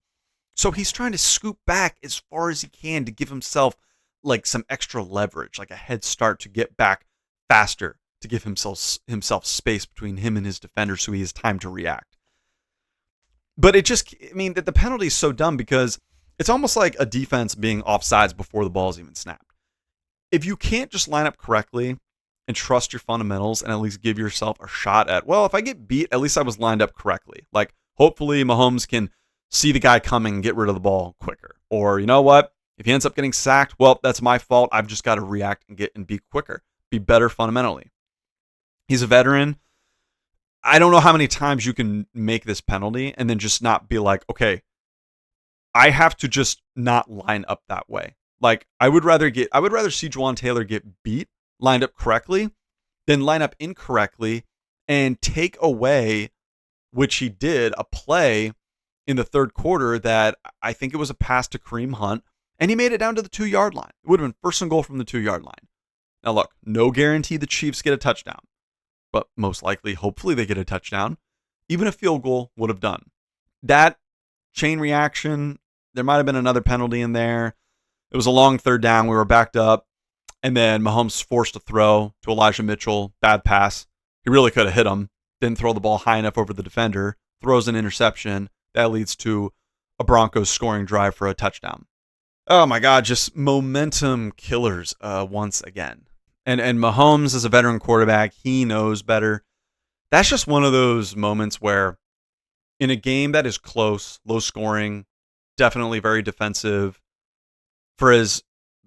So he's trying to scoop back as far as he can to give himself like some extra leverage, like a head start to get back faster, to give himself space between him and his defender so he has time to react. But the penalty is so dumb because it's almost like a defense being offsides before the ball is even snapped. If you can't just line up correctly and trust your fundamentals and at least give yourself a shot at, well, if I get beat, at least I was lined up correctly. Like, hopefully Mahomes can see the guy coming and get rid of the ball quicker. Or, you know what? If he ends up getting sacked, well, that's my fault. I've just got to react and be quicker, be better fundamentally. He's a veteran. I don't know how many times you can make this penalty and then just not be like, okay, I have to just not line up that way. Like I would rather see Juwan Taylor get beat lined up correctly than line up incorrectly and take away, which he did, a play in the third quarter that I think it was a pass to Kareem Hunt, and he made it down to the 2-yard line. It would have been first and goal from the 2-yard line. Now look, no guarantee the Chiefs get a touchdown, but most likely, hopefully they get a touchdown. Even a field goal would have done. That chain reaction, there might have been another penalty in there. It was a long third down. We were backed up. And then Mahomes forced a throw to Elijah Mitchell. Bad pass. He really could have hit him. Didn't throw the ball high enough over the defender. Throws an interception. That leads to a Broncos scoring drive for a touchdown. Oh my God, just momentum killers once again. And Mahomes, as a veteran quarterback, he knows better. That's just one of those moments where in a game that is close, low scoring, definitely very defensive, for as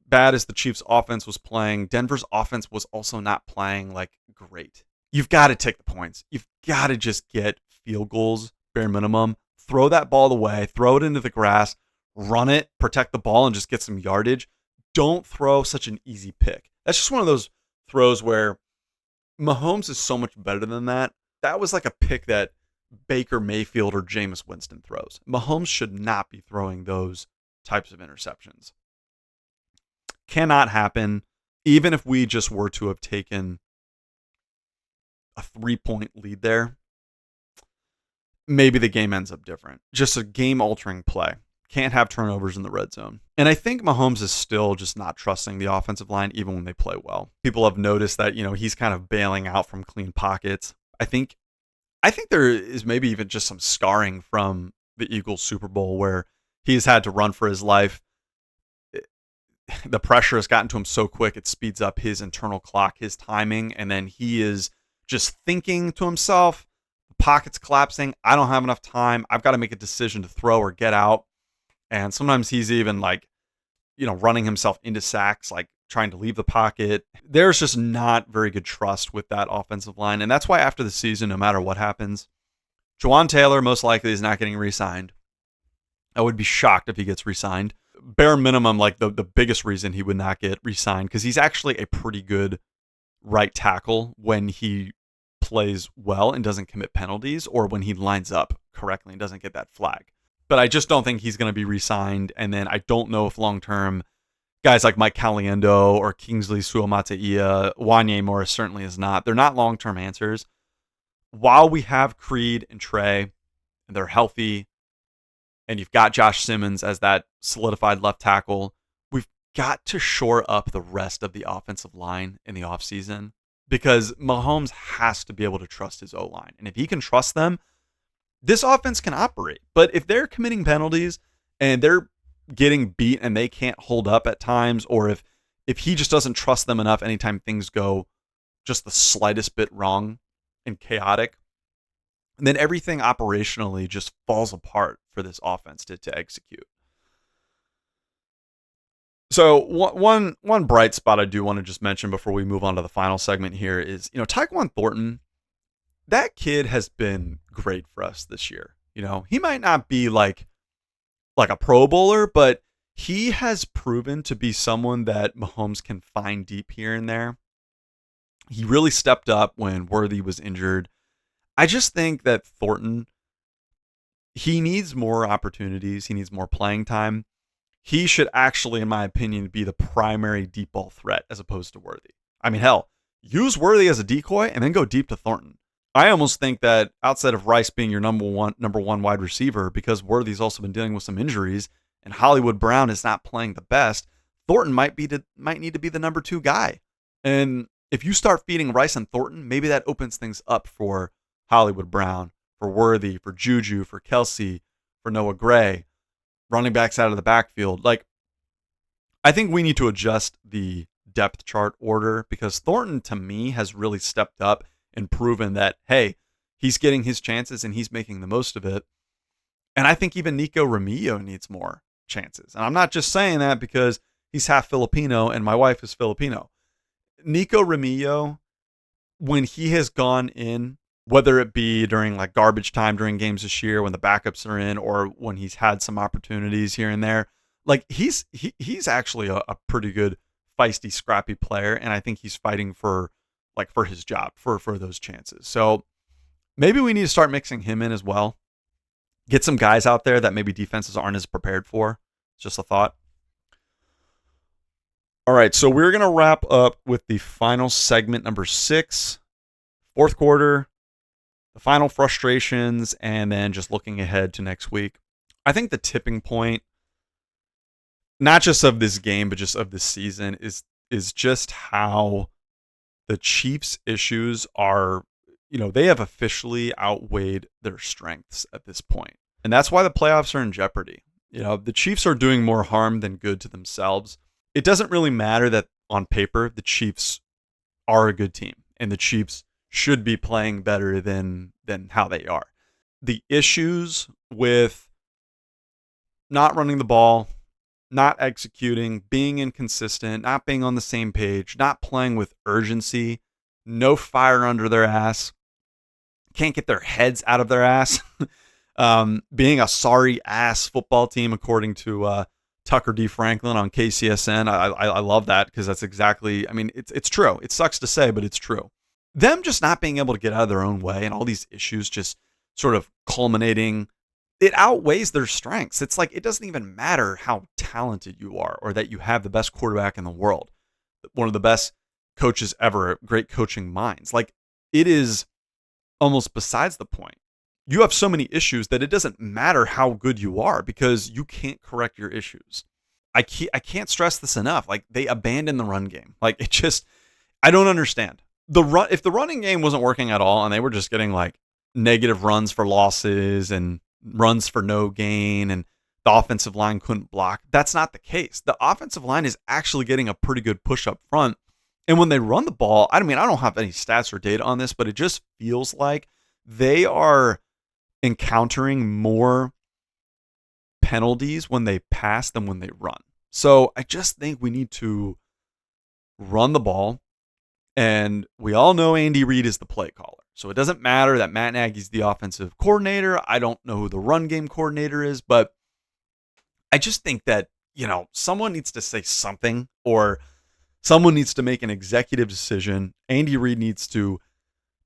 bad as the Chiefs' offense was playing, Denver's offense was also not playing like great. You've got to take the points. You've got to just get field goals, bare minimum. Throw that ball away, throw it into the grass, run it, protect the ball, and just get some yardage. Don't throw such an easy pick. That's just one of those throws where Mahomes is so much better than that. That was like a pick that Baker Mayfield or Jameis Winston throws. Mahomes should not be throwing those types of interceptions. Cannot happen. Even if we just were to have taken a 3-point lead there, maybe the game ends up different. Just a game-altering play. Can't have turnovers in the red zone. And I think Mahomes is still just not trusting the offensive line, even when they play well. People have noticed that, he's kind of bailing out from clean pockets. I think there is maybe even just some scarring from the Eagles Super Bowl where he's had to run for his life. The pressure has gotten to him so quick, it speeds up his internal clock, his timing, and then he is just thinking to himself, the pocket's collapsing, I don't have enough time, I've got to make a decision to throw or get out. And sometimes he's even running himself into sacks, like trying to leave the pocket. There's just not very good trust with that offensive line. And that's why after the season, no matter what happens, Juwan Taylor most likely is not getting re-signed. I would be shocked if he gets re-signed. Bare minimum, like the biggest reason he would not get re-signed, because he's actually a pretty good right tackle when he plays well and doesn't commit penalties, or when he lines up correctly and doesn't get that flag. But I just don't think he's going to be re-signed. And then I don't know if long-term guys like Mike Caliendo or Kingsley Suamataia, Wanye Morris certainly is not. They're not long-term answers. While we have Creed and Trey, and they're healthy, and you've got Josh Simmons as that solidified left tackle, we've got to shore up the rest of the offensive line in the offseason, because Mahomes has to be able to trust his O-line. And if he can trust them, this offense can operate. But if they're committing penalties and they're getting beat and they can't hold up at times, or if he just doesn't trust them enough anytime things go just the slightest bit wrong and chaotic, then everything operationally just falls apart for this offense to execute. So one bright spot I do want to just mention before we move on to the final segment here is, Tyquan Thornton. That kid has been great for us this year. He might not be like a Pro Bowler, but he has proven to be someone that Mahomes can find deep here and there. He really stepped up when Worthy was injured. I just think that Thornton, he needs more opportunities. He needs more playing time. He should actually, in my opinion, be the primary deep ball threat as opposed to Worthy. I mean, hell, use Worthy as a decoy and then go deep to Thornton. I almost think that outside of Rice being your number one wide receiver, because Worthy's also been dealing with some injuries and Hollywood Brown is not playing the best, Thornton might need to be the number 2 guy. And if you start feeding Rice and Thornton, maybe that opens things up for Hollywood Brown, for Worthy, for Juju, for Kelsey, for Noah Gray, running backs out of the backfield. I think we need to adjust the depth chart order, because Thornton, to me, has really stepped up and proven that, hey, he's getting his chances and he's making the most of it. And I think even Nico Remillo needs more chances. And I'm not just saying that because he's half Filipino and my wife is Filipino. Nico Remillo, when he has gone in whether it be during like garbage time during games this year when the backups are in, or when he's had some opportunities here and there. Like he's actually a pretty good, feisty, scrappy player, and I think he's fighting for his job, for those chances. So maybe we need to start mixing him in as well. Get some guys out there that maybe defenses aren't as prepared for. It's just a thought. All right, so we're going to wrap up with the final segment, number 6, fourth quarter, the final frustrations, and then just looking ahead to next week. I think the tipping point, not just of this game, but just of this season, is just how the Chiefs' issues are, they have officially outweighed their strengths at this point. And that's why the playoffs are in jeopardy. The Chiefs are doing more harm than good to themselves. It doesn't really matter that on paper, the Chiefs are a good team and the Chiefs should be playing better than how they are. The issues with not running the ball, not executing, being inconsistent, not being on the same page, not playing with urgency, no fire under their ass, can't get their heads out of their ass, being a sorry ass football team, according to Tucker D. Franklin on KCSN. I love that because that's exactly, it's true. It sucks to say, but it's true. Them just not being able to get out of their own way and all these issues just sort of culminating, it outweighs their strengths. It's like, it doesn't even matter how talented you are or that you have the best quarterback in the world, one of the best coaches ever, great coaching minds. Like, it is almost besides the point. You have so many issues that it doesn't matter how good you are because you can't correct your issues. I can't stress this enough. Like, they abandoned the run game. Like, it just, I don't understand. If the running game wasn't working at all and they were just getting like negative runs for losses and runs for no gain and the offensive line couldn't block, that's not the case. The offensive line is actually getting a pretty good push up front. And when they run the ball, I don't have any stats or data on this, but it just feels like they are encountering more penalties when they pass than when they run. So I just think we need to run the ball. And we all know Andy Reid is the play caller. So it doesn't matter that Matt Nagy's the offensive coordinator. I don't know who the run game coordinator is, but I just think that, someone needs to say something, or someone needs to make an executive decision. Andy Reid needs to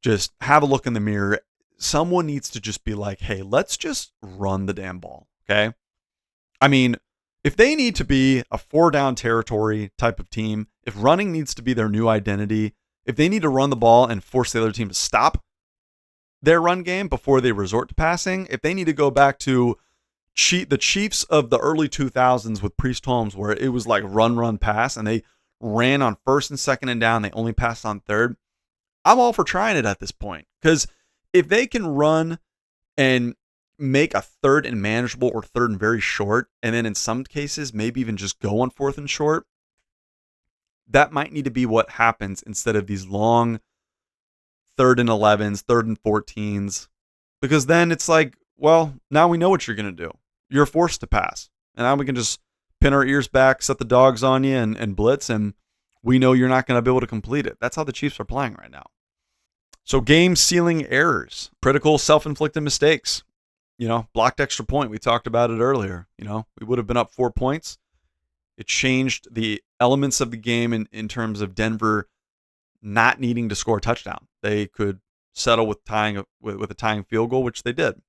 just have a look in the mirror. Someone needs to just be like, hey, let's just run the damn ball. Okay. If they need to be a 4-down territory type of team, if running needs to be their new identity, if they need to run the ball and force the other team to stop their run game before they resort to passing, if they need to go back to the Chiefs of the early 2000s with Priest Holmes, where it was like run, pass, and they ran on 1st and 2nd and down, they only passed on 3rd, I'm all for trying it at this point. Because if they can run and make a 3rd and manageable or 3rd and very short, and then in some cases maybe even just go on 4th and short, that might need to be what happens instead of these long 3rd and 11s, 3rd and 14s, because then it's like, well, now we know what you're going to do. You're forced to pass, and now we can just pin our ears back, set the dogs on you, and blitz, and we know you're not going to be able to complete it. That's how the Chiefs are playing right now. So game-sealing errors, critical self-inflicted mistakes. Blocked extra point. We talked about it earlier. We would have been up 4 points. It changed the elements of the game in terms of Denver not needing to score a touchdown. They could settle with with a tying field goal, which they did.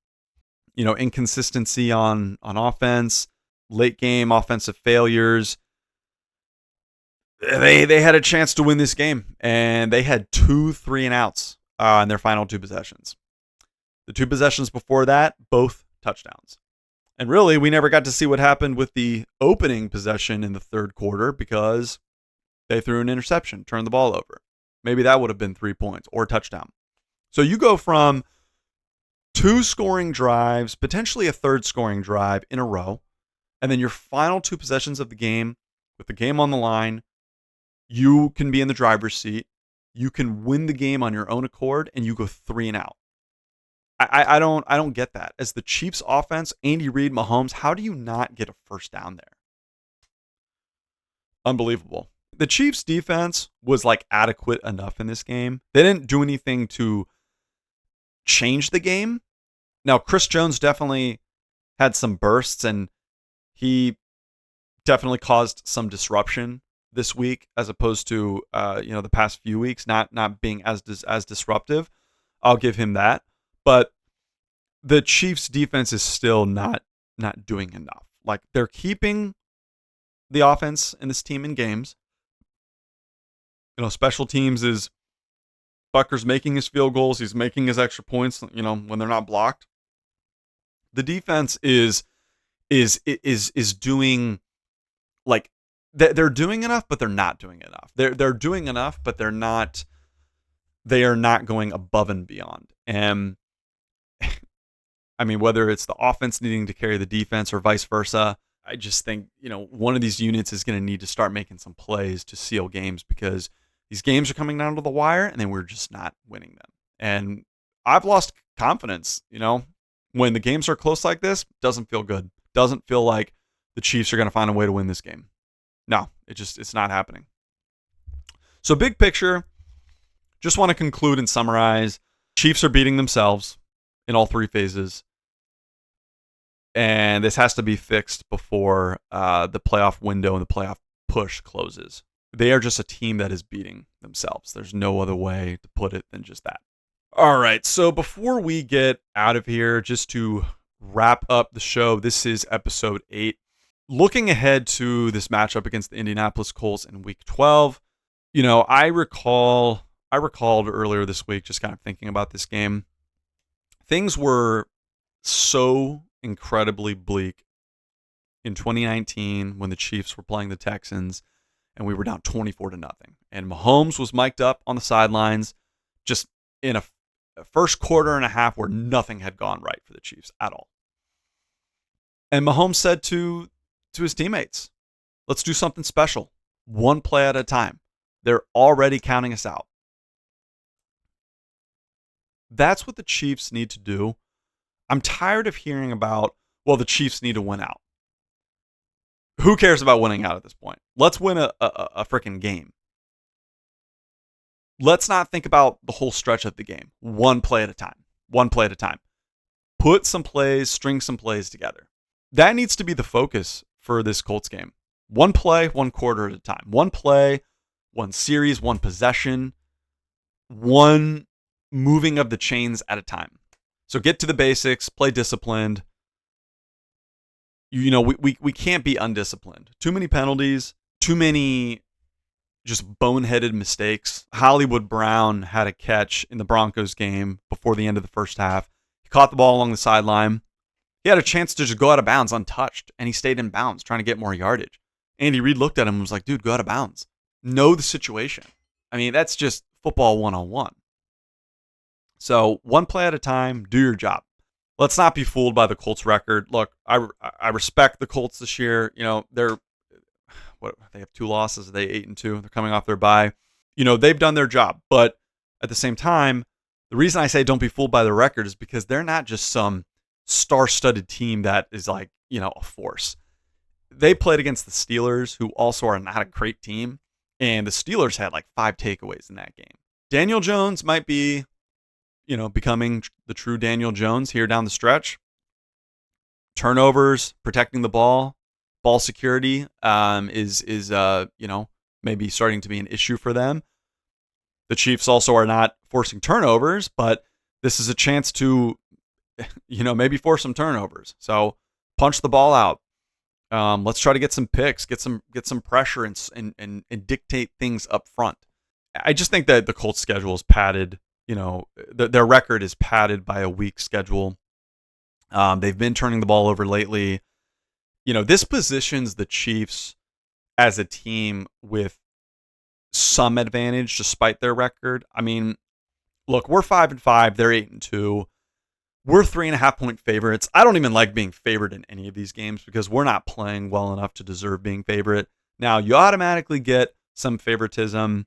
Inconsistency on offense, late game offensive failures. They had a chance to win this game, and they had 2 3-and-outs in their final 2 possessions. The 2 possessions before that, both touchdowns. And really, we never got to see what happened with the opening possession in the 3rd quarter because they threw an interception, turned the ball over. Maybe that would have been 3 points or a touchdown. So you go from 2 scoring drives, potentially a 3rd scoring drive in a row, and then your final 2 possessions of the game, with the game on the line, you can be in the driver's seat. You can win the game on your own accord, and you go 3-and-out. I don't get that. As the Chiefs offense, Andy Reid, Mahomes, how do you not get a first down there? Unbelievable. The Chiefs defense was like adequate enough in this game. They didn't do anything to change the game. Now, Chris Jones definitely had some bursts, and he definitely caused some disruption this week, as opposed to the past few weeks not being as disruptive. I'll give him that, but the Chiefs' defense is still not doing enough. Like, they're keeping the offense and this team in games. Special teams is Bucker's making his field goals. He's making his extra points, when they're not blocked. The defense is doing, like, they're doing enough, but they're not doing enough. They're doing enough, but they are not going above and beyond. And I mean, whether it's the offense needing to carry the defense or vice versa, I just think, one of these units is going to need to start making some plays to seal games, because these games are coming down to the wire and then we're just not winning them. And I've lost confidence, when the games are close like this. Doesn't feel good. Doesn't feel like the Chiefs are going to find a way to win this game. No, it's not happening. So big picture, just want to conclude and summarize. Chiefs are beating themselves in all three phases. And this has to be fixed before the playoff window and the playoff push closes. They are just a team that is beating themselves. There's no other way to put it than just that. All right, so before we get out of here, just to wrap up the show, this is episode 8. Looking ahead to this matchup against the Indianapolis Colts in Week 12, I recalled earlier this week, just kind of thinking about this game. Things were so incredibly bleak in 2019 when the Chiefs were playing the Texans and we were down 24-0. And Mahomes was mic'd up on the sidelines, just in a first quarter and a half where nothing had gone right for the Chiefs at all. And Mahomes said to his teammates, let's do something special, one play at a time. They're already counting us out. That's what the Chiefs need to do. I'm tired of hearing about, well, the Chiefs need to win out. Who cares about winning out at this point? Let's win a freaking game. Let's not think about the whole stretch of the game. One play at a time. One play at a time. Put some plays, string some plays together. That needs to be the focus for this Colts game. One play, one quarter at a time. One play, one series, one possession, one moving of the chains at a time. So get to the basics, play disciplined. We can't be undisciplined. Too many penalties, too many just boneheaded mistakes. Hollywood Brown had a catch in the Broncos game before the end of the first half. He caught the ball along the sideline. He had a chance to just go out of bounds untouched, and he stayed in bounds trying to get more yardage. Andy Reid looked at him and was like, dude, go out of bounds. Know the situation. I mean, that's just football 101. So one play at a time, do your job. Let's not be fooled by the Colts record. Look, I respect the Colts this year. They have 2 losses. They 8-2. They're coming off their bye. They've done their job. But at the same time, the reason I say don't be fooled by the record is because they're not just some star-studded team that is like, a force. They played against the Steelers, who also are not a great team. And the Steelers had like 5 takeaways in that game. Daniel Jones might be, becoming the true Daniel Jones here down the stretch. Turnovers, protecting the ball security is maybe starting to be an issue for them. The Chiefs also are not forcing turnovers, but this is a chance to, maybe force some turnovers. So punch the ball out. Let's try to get some picks, get some pressure and dictate things up front. I just think that the Colts schedule is padded. Their record is padded by a weak schedule. They've been turning the ball over lately. This positions the Chiefs as a team with some advantage despite their record. I mean, look, we're 5-5. They're 8-2. We're 3.5-point favorites. I don't even like being favored in any of these games because we're not playing well enough to deserve being favorite. Now, you automatically get some favoritism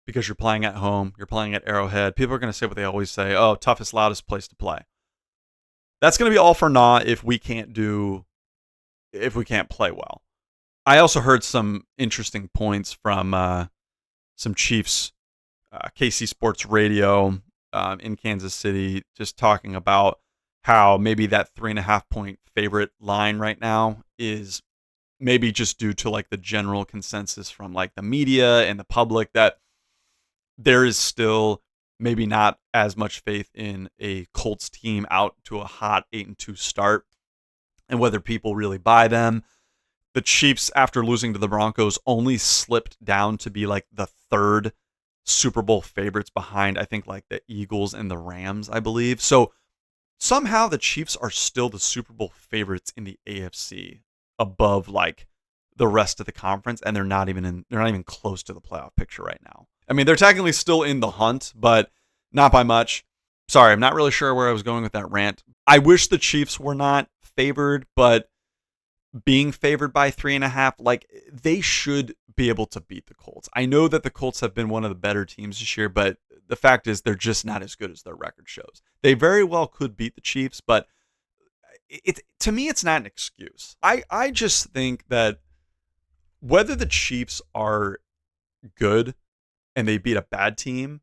because you're playing at home. You're playing at Arrowhead. People are going to say what they always say, oh, toughest, loudest place to play. That's going to be all for naught if we can't play well. I also heard some interesting points from some Chiefs, KC Sports Radio in Kansas City, just talking about how maybe that 3.5 point favorite line right now is maybe just due to like the general consensus from like the media and the public that there is still maybe not as much faith in a Colts team out to a hot 8-2 start and whether people really buy them. The Chiefs, after losing to the Broncos, only slipped down to be like the third Super Bowl favorites behind, I think, like the Eagles and the Rams, I believe. So somehow the Chiefs are still the Super Bowl favorites in the AFC above like the rest of the conference, and they're not even close to the playoff picture right now. I mean, they're technically still in the hunt, but not by much. Sorry, I'm not really sure where I was going with that rant. I wish the Chiefs were not favored, but being favored by 3.5, like they should be able to beat the Colts. I know that the Colts have been one of the better teams this year, but the fact is they're just not as good as their record shows. They very well could beat the Chiefs, but to me, it's not an excuse. I just think that whether the Chiefs are good and they beat a bad team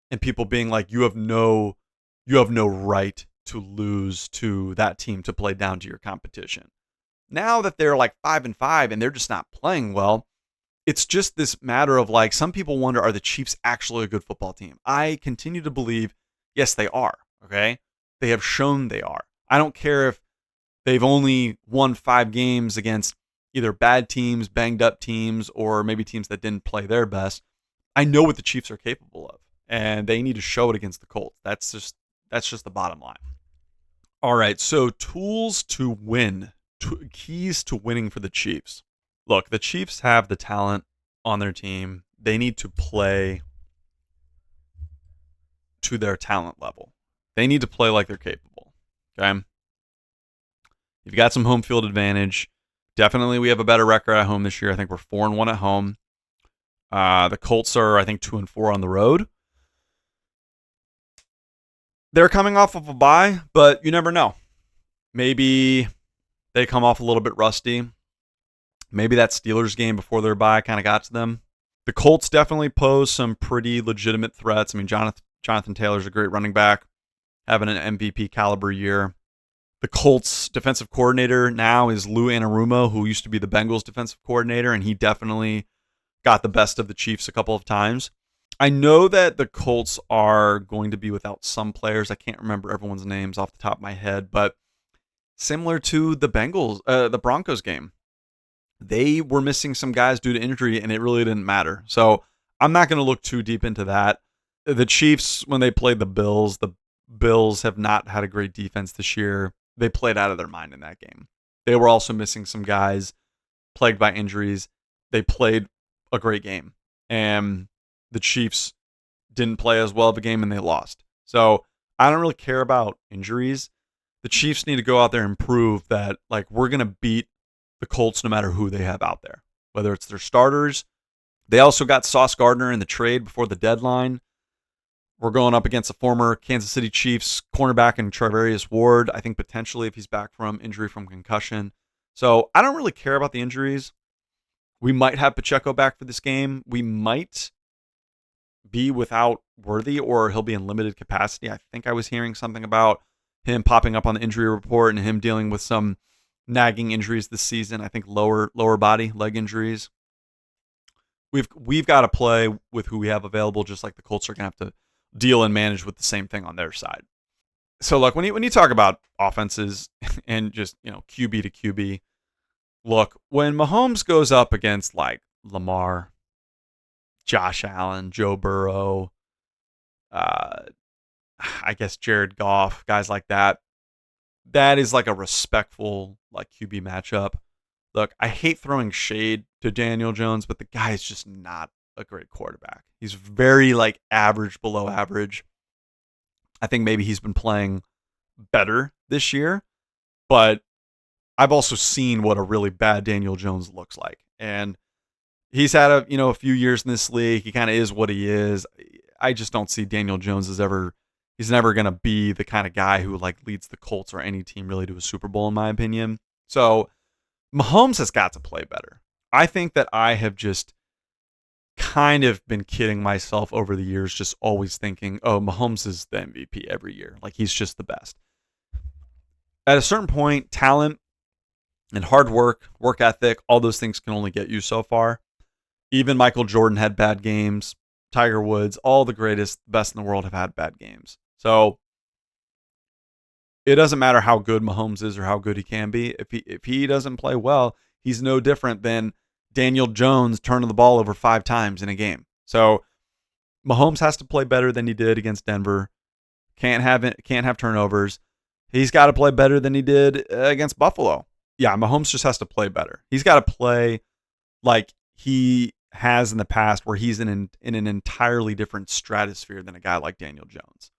and people being like, you have no right to lose to that team to play down to your competition. Now that they're like 5-5 and they're just not playing well, it's just this matter of like, some people wonder, are the Chiefs actually a good football team? I continue to believe, yes, they are. Okay. They have shown they are. I don't care if they've only won 5 games against either bad teams, banged up teams, or maybe teams that didn't play their best. I know what the Chiefs are capable of, and they need to show it against the Colts. That's just the bottom line. All right. So tools to win. Keys to winning for the Chiefs. Look, the Chiefs have the talent on their team. They need to play to their talent level. They need to play like they're capable. Okay? You've got some home field advantage. Definitely we have a better record at home this year. I think we're 4-1 at home. The Colts are, I think, 2-4 on the road. They're coming off of a bye, but you never know. Maybe they come off a little bit rusty. Maybe that Steelers game before their bye kind of got to them. The Colts definitely pose some pretty legitimate threats. I mean, Jonathan Taylor's a great running back, having an MVP caliber year. The Colts defensive coordinator now is Lou Anarumo, who used to be the Bengals defensive coordinator, and he definitely got the best of the Chiefs a couple of times. I know that the Colts are going to be without some players. I can't remember everyone's names off the top of my head, but similar to the Broncos game, they were missing some guys due to injury, and it really didn't matter. So I'm not going to look too deep into that. The Chiefs, when they played the Bills have not had a great defense this year. They played out of their mind in that game. They were also missing some guys plagued by injuries. They played a great game, and the Chiefs didn't play as well of a game, and they lost. So I don't really care about injuries. The Chiefs need to go out there and prove that, like, we're going to beat the Colts no matter who they have out there, whether it's their starters. They also got Sauce Gardner in the trade before the deadline. We're going up against a former Kansas City Chiefs cornerback in Charvarius Ward, I think potentially if he's back from injury from concussion. So I don't really care about the injuries. We might have Pacheco back for this game. We might be without Worthy, or he'll be in limited capacity. I think I was hearing something about him popping up on the injury report and him dealing with some nagging injuries this season. I think lower body, leg injuries. We've got to play with who we have available, just like the Colts are going to have to deal and manage with the same thing on their side. So look, when you talk about offenses and just, QB to QB, look, when Mahomes goes up against like Lamar, Josh Allen, Joe Burrow, I guess Jared Goff, guys like that, that is like a respectful like QB matchup. Look, I hate throwing shade to Daniel Jones, but the guy is just not a great quarterback. He's very like average, below average. I think maybe he's been playing better this year, but I've also seen what a really bad Daniel Jones looks like. And he's had a few years in this league. He kind of is what he is. I just don't see Daniel Jones he's never going to be the kind of guy who like leads the Colts or any team really to a Super Bowl, in my opinion. So Mahomes has got to play better. I think that I have just kind of been kidding myself over the years, just always thinking, oh, Mahomes is the MVP every year. Like, he's just the best. At a certain point, talent and hard work ethic, all those things can only get you so far. Even Michael Jordan had bad games. Tiger Woods, all the greatest, best in the world have had bad games. So it doesn't matter how good Mahomes is or how good he can be. If he doesn't play well, he's no different than Daniel Jones turning the ball over 5 times in a game. So Mahomes has to play better than he did against Denver. Can't have turnovers. He's got to play better than he did against Buffalo. Yeah, Mahomes just has to play better. He's got to play like he has in the past, where he's in an entirely different stratosphere than a guy like Daniel Jones.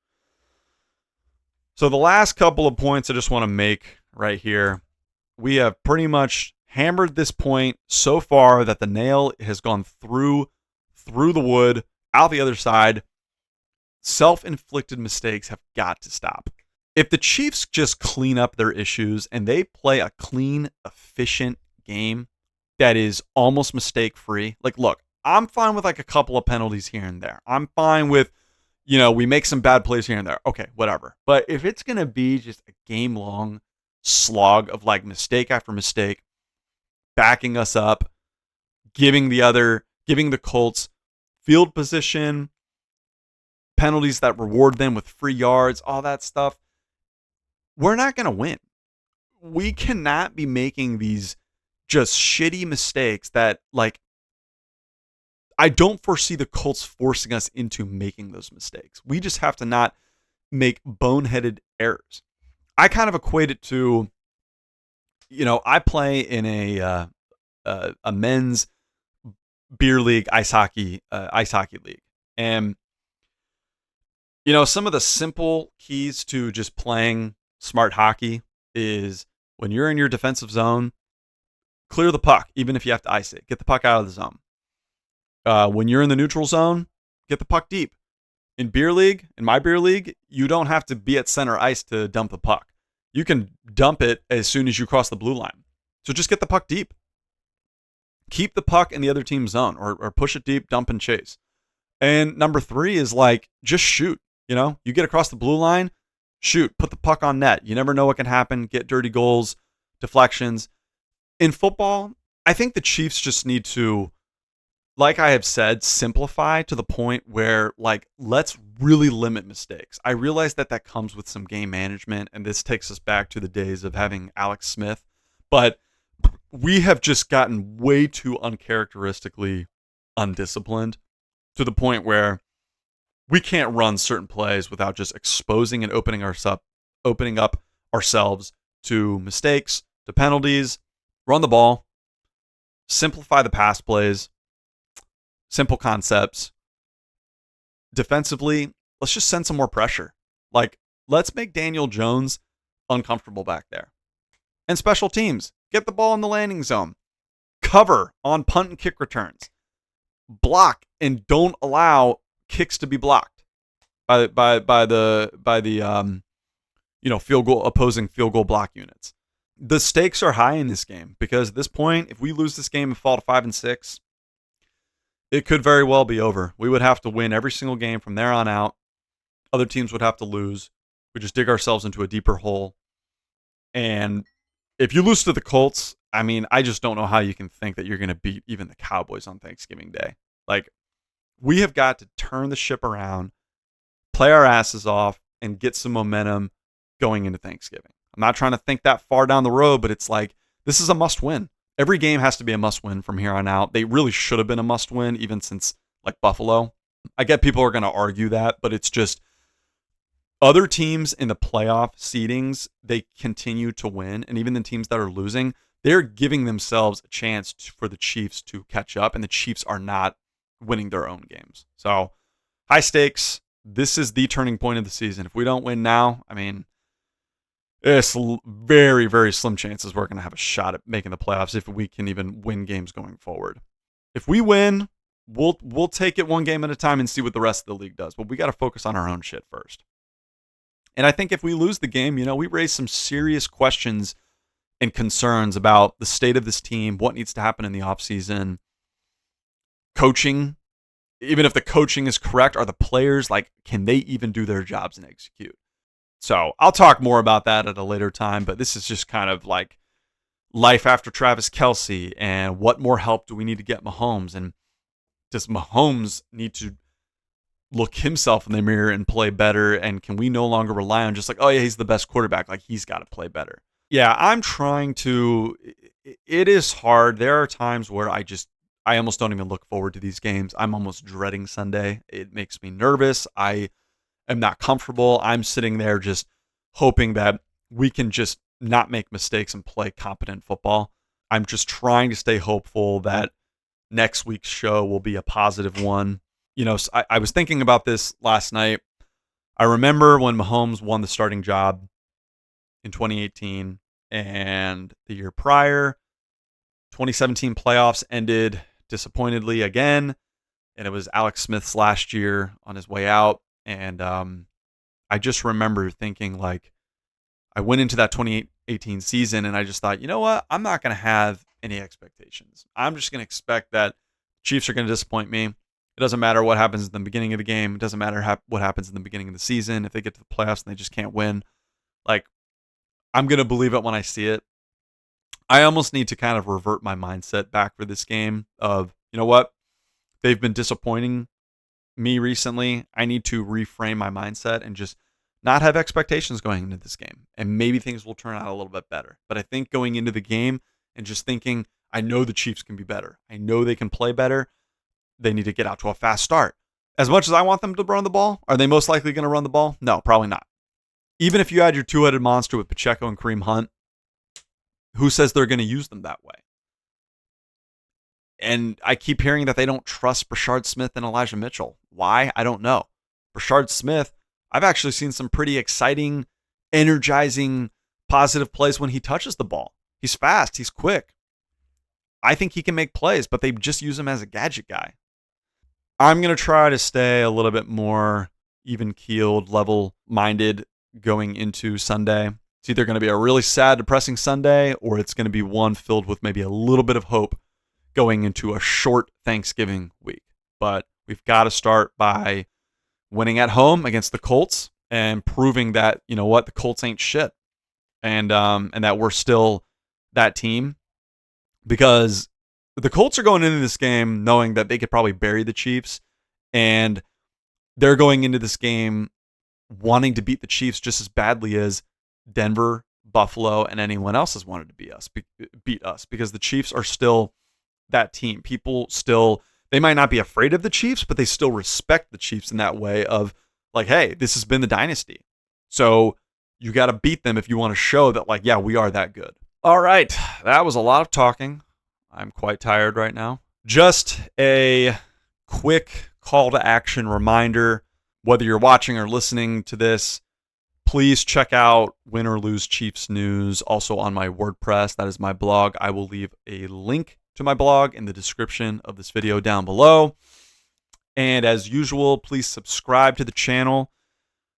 So the last couple of points I just want to make right here, we have pretty much hammered this point so far that the nail has gone through the wood, out the other side. Self-inflicted mistakes have got to stop. If the Chiefs just clean up their issues and they play a clean, efficient game that is almost mistake-free, like, look, I'm fine with like a couple of penalties here and there. I'm fine with, we make some bad plays here and there. Okay, whatever. But if it's going to be just a game-long slog of like mistake after mistake, backing us up, giving the Colts field position, penalties that reward them with free yards, all that stuff, we're not going to win. We cannot be making these just shitty mistakes that, like, I don't foresee the Colts forcing us into making those mistakes. We just have to not make boneheaded errors. I kind of equate it to, I play in a men's beer league, ice hockey league. And, some of the simple keys to just playing smart hockey is when you're in your defensive zone, clear the puck, even if you have to ice it. Get the puck out of the zone. When you're in the neutral zone, get the puck deep. In my beer league, you don't have to be at center ice to dump the puck. You can dump it as soon as you cross the blue line. So just get the puck deep. Keep the puck in the other team's zone, or push it deep, dump and chase. And number 3 is like, just shoot. You get across the blue line, shoot, put the puck on net. You never know what can happen. Get dirty goals, deflections. In football, I think the Chiefs just need to, like I have said, simplify to the point where, like, let's really limit mistakes. I realize that comes with some game management, and this takes us back to the days of having Alex Smith, but we have just gotten way too uncharacteristically undisciplined to the point where we can't run certain plays without just exposing and opening up ourselves to mistakes, to penalties. Run the ball, simplify the pass plays, simple concepts. Defensively, let's just send some more pressure. Like, let's make Daniel Jones uncomfortable back there. And special teams, get the ball in the landing zone. Cover on punt and kick returns. Block and don't allow kicks to be blocked by the opposing field goal block units. The stakes are high in this game because at this point, if we lose this game and fall to 5-6, it could very well be over. We would have to win every single game from there on out. Other teams would have to lose. We just dig ourselves into a deeper hole. And if you lose to the Colts, I mean, I just don't know how you can think that you're going to beat even the Cowboys on Thanksgiving Day. Like, we have got to turn the ship around, play our asses off, and get some momentum going into Thanksgiving. I'm not trying to think that far down the road, but it's like, this is a must-win. Every game has to be a must-win from here on out. They really should have been a must-win, even since, like, Buffalo. I get people are going to argue that, but it's just other teams in the playoff seedings, they continue to win, and even the teams that are losing, they're giving themselves a chance for the Chiefs to catch up, and the Chiefs are not winning their own games. So, high stakes. This is the turning point of the season. If we don't win now, I mean, it's very, very slim chances we're going to have a shot at making the playoffs if we can even win games going forward. If we win, we'll take it one game at a time and see what the rest of the league does. But we got to focus on our own shit first. And I think if we lose the game, we raise some serious questions and concerns about the state of this team, what needs to happen in the offseason, coaching even if the coaching is correct, are the players, like, can they even do their jobs and execute? So I'll talk more about that at a later time, but this is just kind of like life after Travis Kelce, and what more help do we need to get Mahomes? And does Mahomes need to look himself in the mirror and play better? And can we no longer rely on just like, oh yeah, he's the best quarterback, like he's got to play better? Yeah, I'm trying to. It is hard. There are times where I almost don't even look forward to these games. I'm almost dreading Sunday. It makes me nervous. I am not comfortable. I'm sitting there just hoping that we can just not make mistakes and play competent football. I'm just trying to stay hopeful that next week's show will be a positive one. You know, I was thinking about this last night. I remember when Mahomes won the starting job in 2018, and the year prior, 2017 playoffs ended disappointingly again, and it was Alex Smith's last year on his way out. And I just remember thinking, like, I went into that 2018 season and I just thought, you know what? I'm not going to have any expectations. I'm just going to expect that Chiefs are going to disappoint me. It doesn't matter what happens in the beginning of the game. It doesn't matter what happens in the beginning of the season. If they get to the playoffs and they just can't win, like, I'm going to believe it when I see it. I almost need to kind of revert my mindset back for this game of, you know what? They've been disappointing me recently. I need to reframe my mindset and just not have expectations going into this game. And maybe things will turn out a little bit better. But I think going into the game and just thinking, I know the Chiefs can be better. I know they can play better. They need to get out to a fast start. As much as I want them to run the ball, are they most likely going to run the ball? No, probably not. Even if you had your two-headed monster with Pacheco and Kareem Hunt, who says they're going to use them that way? And I keep hearing that they don't trust Brashard Smith and Elijah Mitchell. Why? I don't know. Brashard Smith, I've actually seen some pretty exciting, energizing, positive plays when he touches the ball. He's fast. He's quick. I think he can make plays, but they just use him as a gadget guy. I'm going to try to stay a little bit more even-keeled, level-minded going into Sunday. It's either going to be a really sad, depressing Sunday, or it's going to be one filled with maybe a little bit of hope going into a short Thanksgiving week. But we've got to start by winning at home against the Colts and proving that, you know what, the Colts ain't shit, and that we're still that team. Because the Colts are going into this game knowing that they could probably bury the Chiefs, and they're going into this game wanting to beat the Chiefs just as badly as Denver, Buffalo, and anyone else has wanted to beat us, because the Chiefs are still that team. People still, they might not be afraid of the Chiefs, but they still respect the Chiefs in that way of like, hey, this has been the dynasty. So you got to beat them if you want to show that, like, yeah, we are that good. All right, that was a lot of talking. I'm quite tired right now. Just a quick call to action reminder, whether you're watching or listening to this, please check out Win or Lose Chiefs News also on my WordPress. That is my blog. I will leave a link to my blog in the description of this video down below. And as usual, please subscribe to the channel.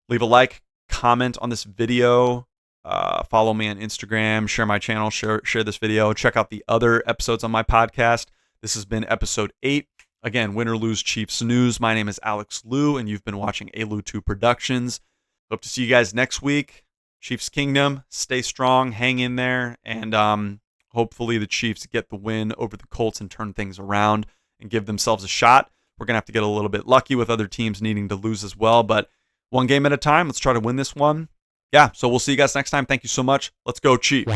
Leave a like, comment on this video. Follow me on Instagram, share my channel, share this video. Check out the other episodes on my podcast. This has been episode 8. Again, Win or Lose Chiefs News. My name is Alex Liu, and you've been watching ALU2 Productions. Hope to see you guys next week. Chiefs Kingdom, stay strong, hang in there, and hopefully the Chiefs get the win over the Colts and turn things around and give themselves a shot. We're going to have to get a little bit lucky with other teams needing to lose as well, but one game at a time. Let's try to win this one. Yeah, so we'll see you guys next time. Thank you so much. Let's go, Chiefs.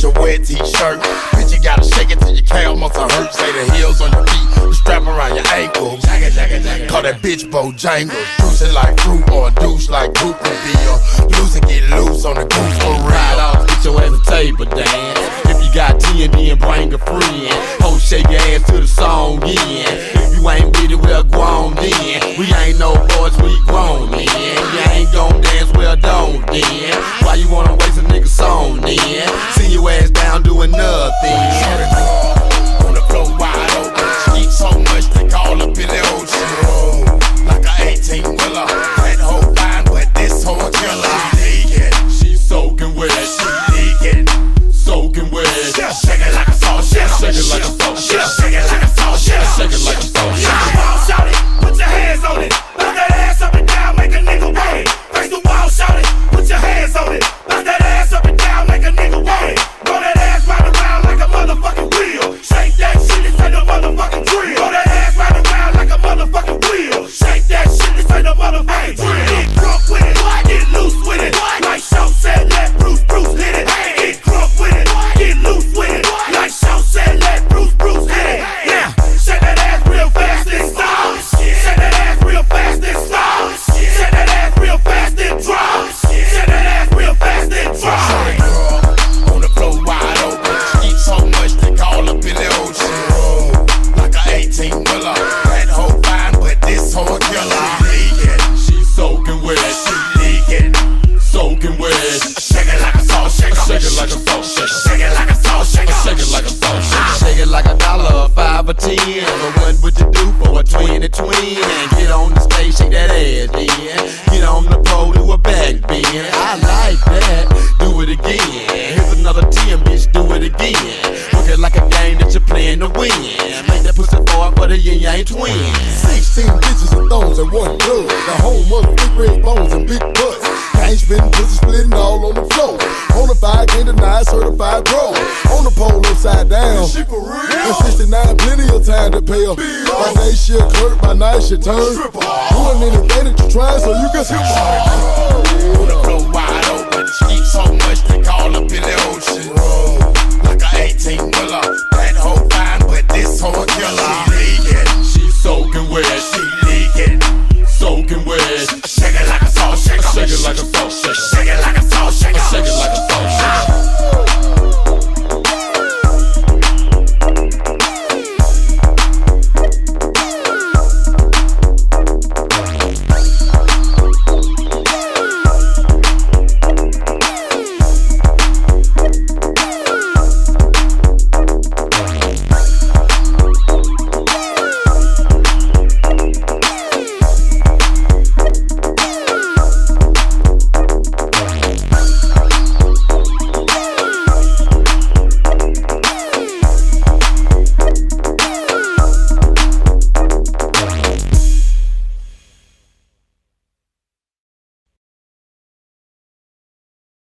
your wet t-shirt. Bitch, you gotta shake it till your calf muscle hurt. Say the heels on your feet, the strap around your ankle. Call that bitch Bojangles. Juice it like fruit or a douche like Goop would be. Loose and get loose on the goose for real. Ride off, get your ass a table dance. If you got TND and bring a friend. Ho, shake your ass to the song in. If you ain't with it, well, grown then. We ain't no boys, we grown then. You ain't gon' dance, well, don't then. Why you wanna waste a nigga song then? See your ass down doing nothing. On the floor wide open. Eat so much they call up in the ocean. Like a 18-wheeler. That hoe fine, but this hoe a killer. She soaking wet. Soaking wet. Shake it like a sauce. Shake it like a sauce. Shake it like a sauce. Shake it like a sauce. Shout it, put your hands on it. Knock that ass up and down, make a nigga want it. Face the wall, shout it, put your hands on it. Knock that ass up and down, make a nigga want it. Roll that ass round around like a motherfucking wheel. Shake that shit, this ain't no motherfucking drill. Roll that ass round around like a motherfucking wheel. Shake that shit, this ain't no motherfucking drill. Get drunk with it, get loose with it. Like Shaw said, let Bruce hit it. Get drunk with it, get loose with it. Like Shaw said, let Bruce hit it. Now, shake that ass real fast and stop. Shake that ass real fast and stop. Shake that ass real fast and drop. Shake that ass real fast and drop. On the floor wide open. Eat so much they call up in the ocean. Like a 18-wheeler. That hoe fine, but this hoe a killer. She soaking wet. Soaking wet. Shake it like a sauce. Shake it like a sauce. Shake it like a sauce. Shake it like a sauce. Shake it like a $1, $5 or $10. But what would you do for a 20 twin? Get on the stage, shake that ass then. Get on the pole, do a back bend. I like that. Do it again. Here's another 10, bitch. Do it again. Work it like a game that you're playing to win. Make that pussy forward for the yin-yang twin. 16 bitches and thongs and one blood. The home of big red bones and big butts. Gang spitting, pussy splitting all on the floor. Bonafide, can't deny, certified pro. On the pole upside down. She for real. In 69, plenty of time to pay her. By day she'll clerk, by night she'll turn. Doing anything that you try so you can see. On the floor wide open. Eat so much they call up in the ocean.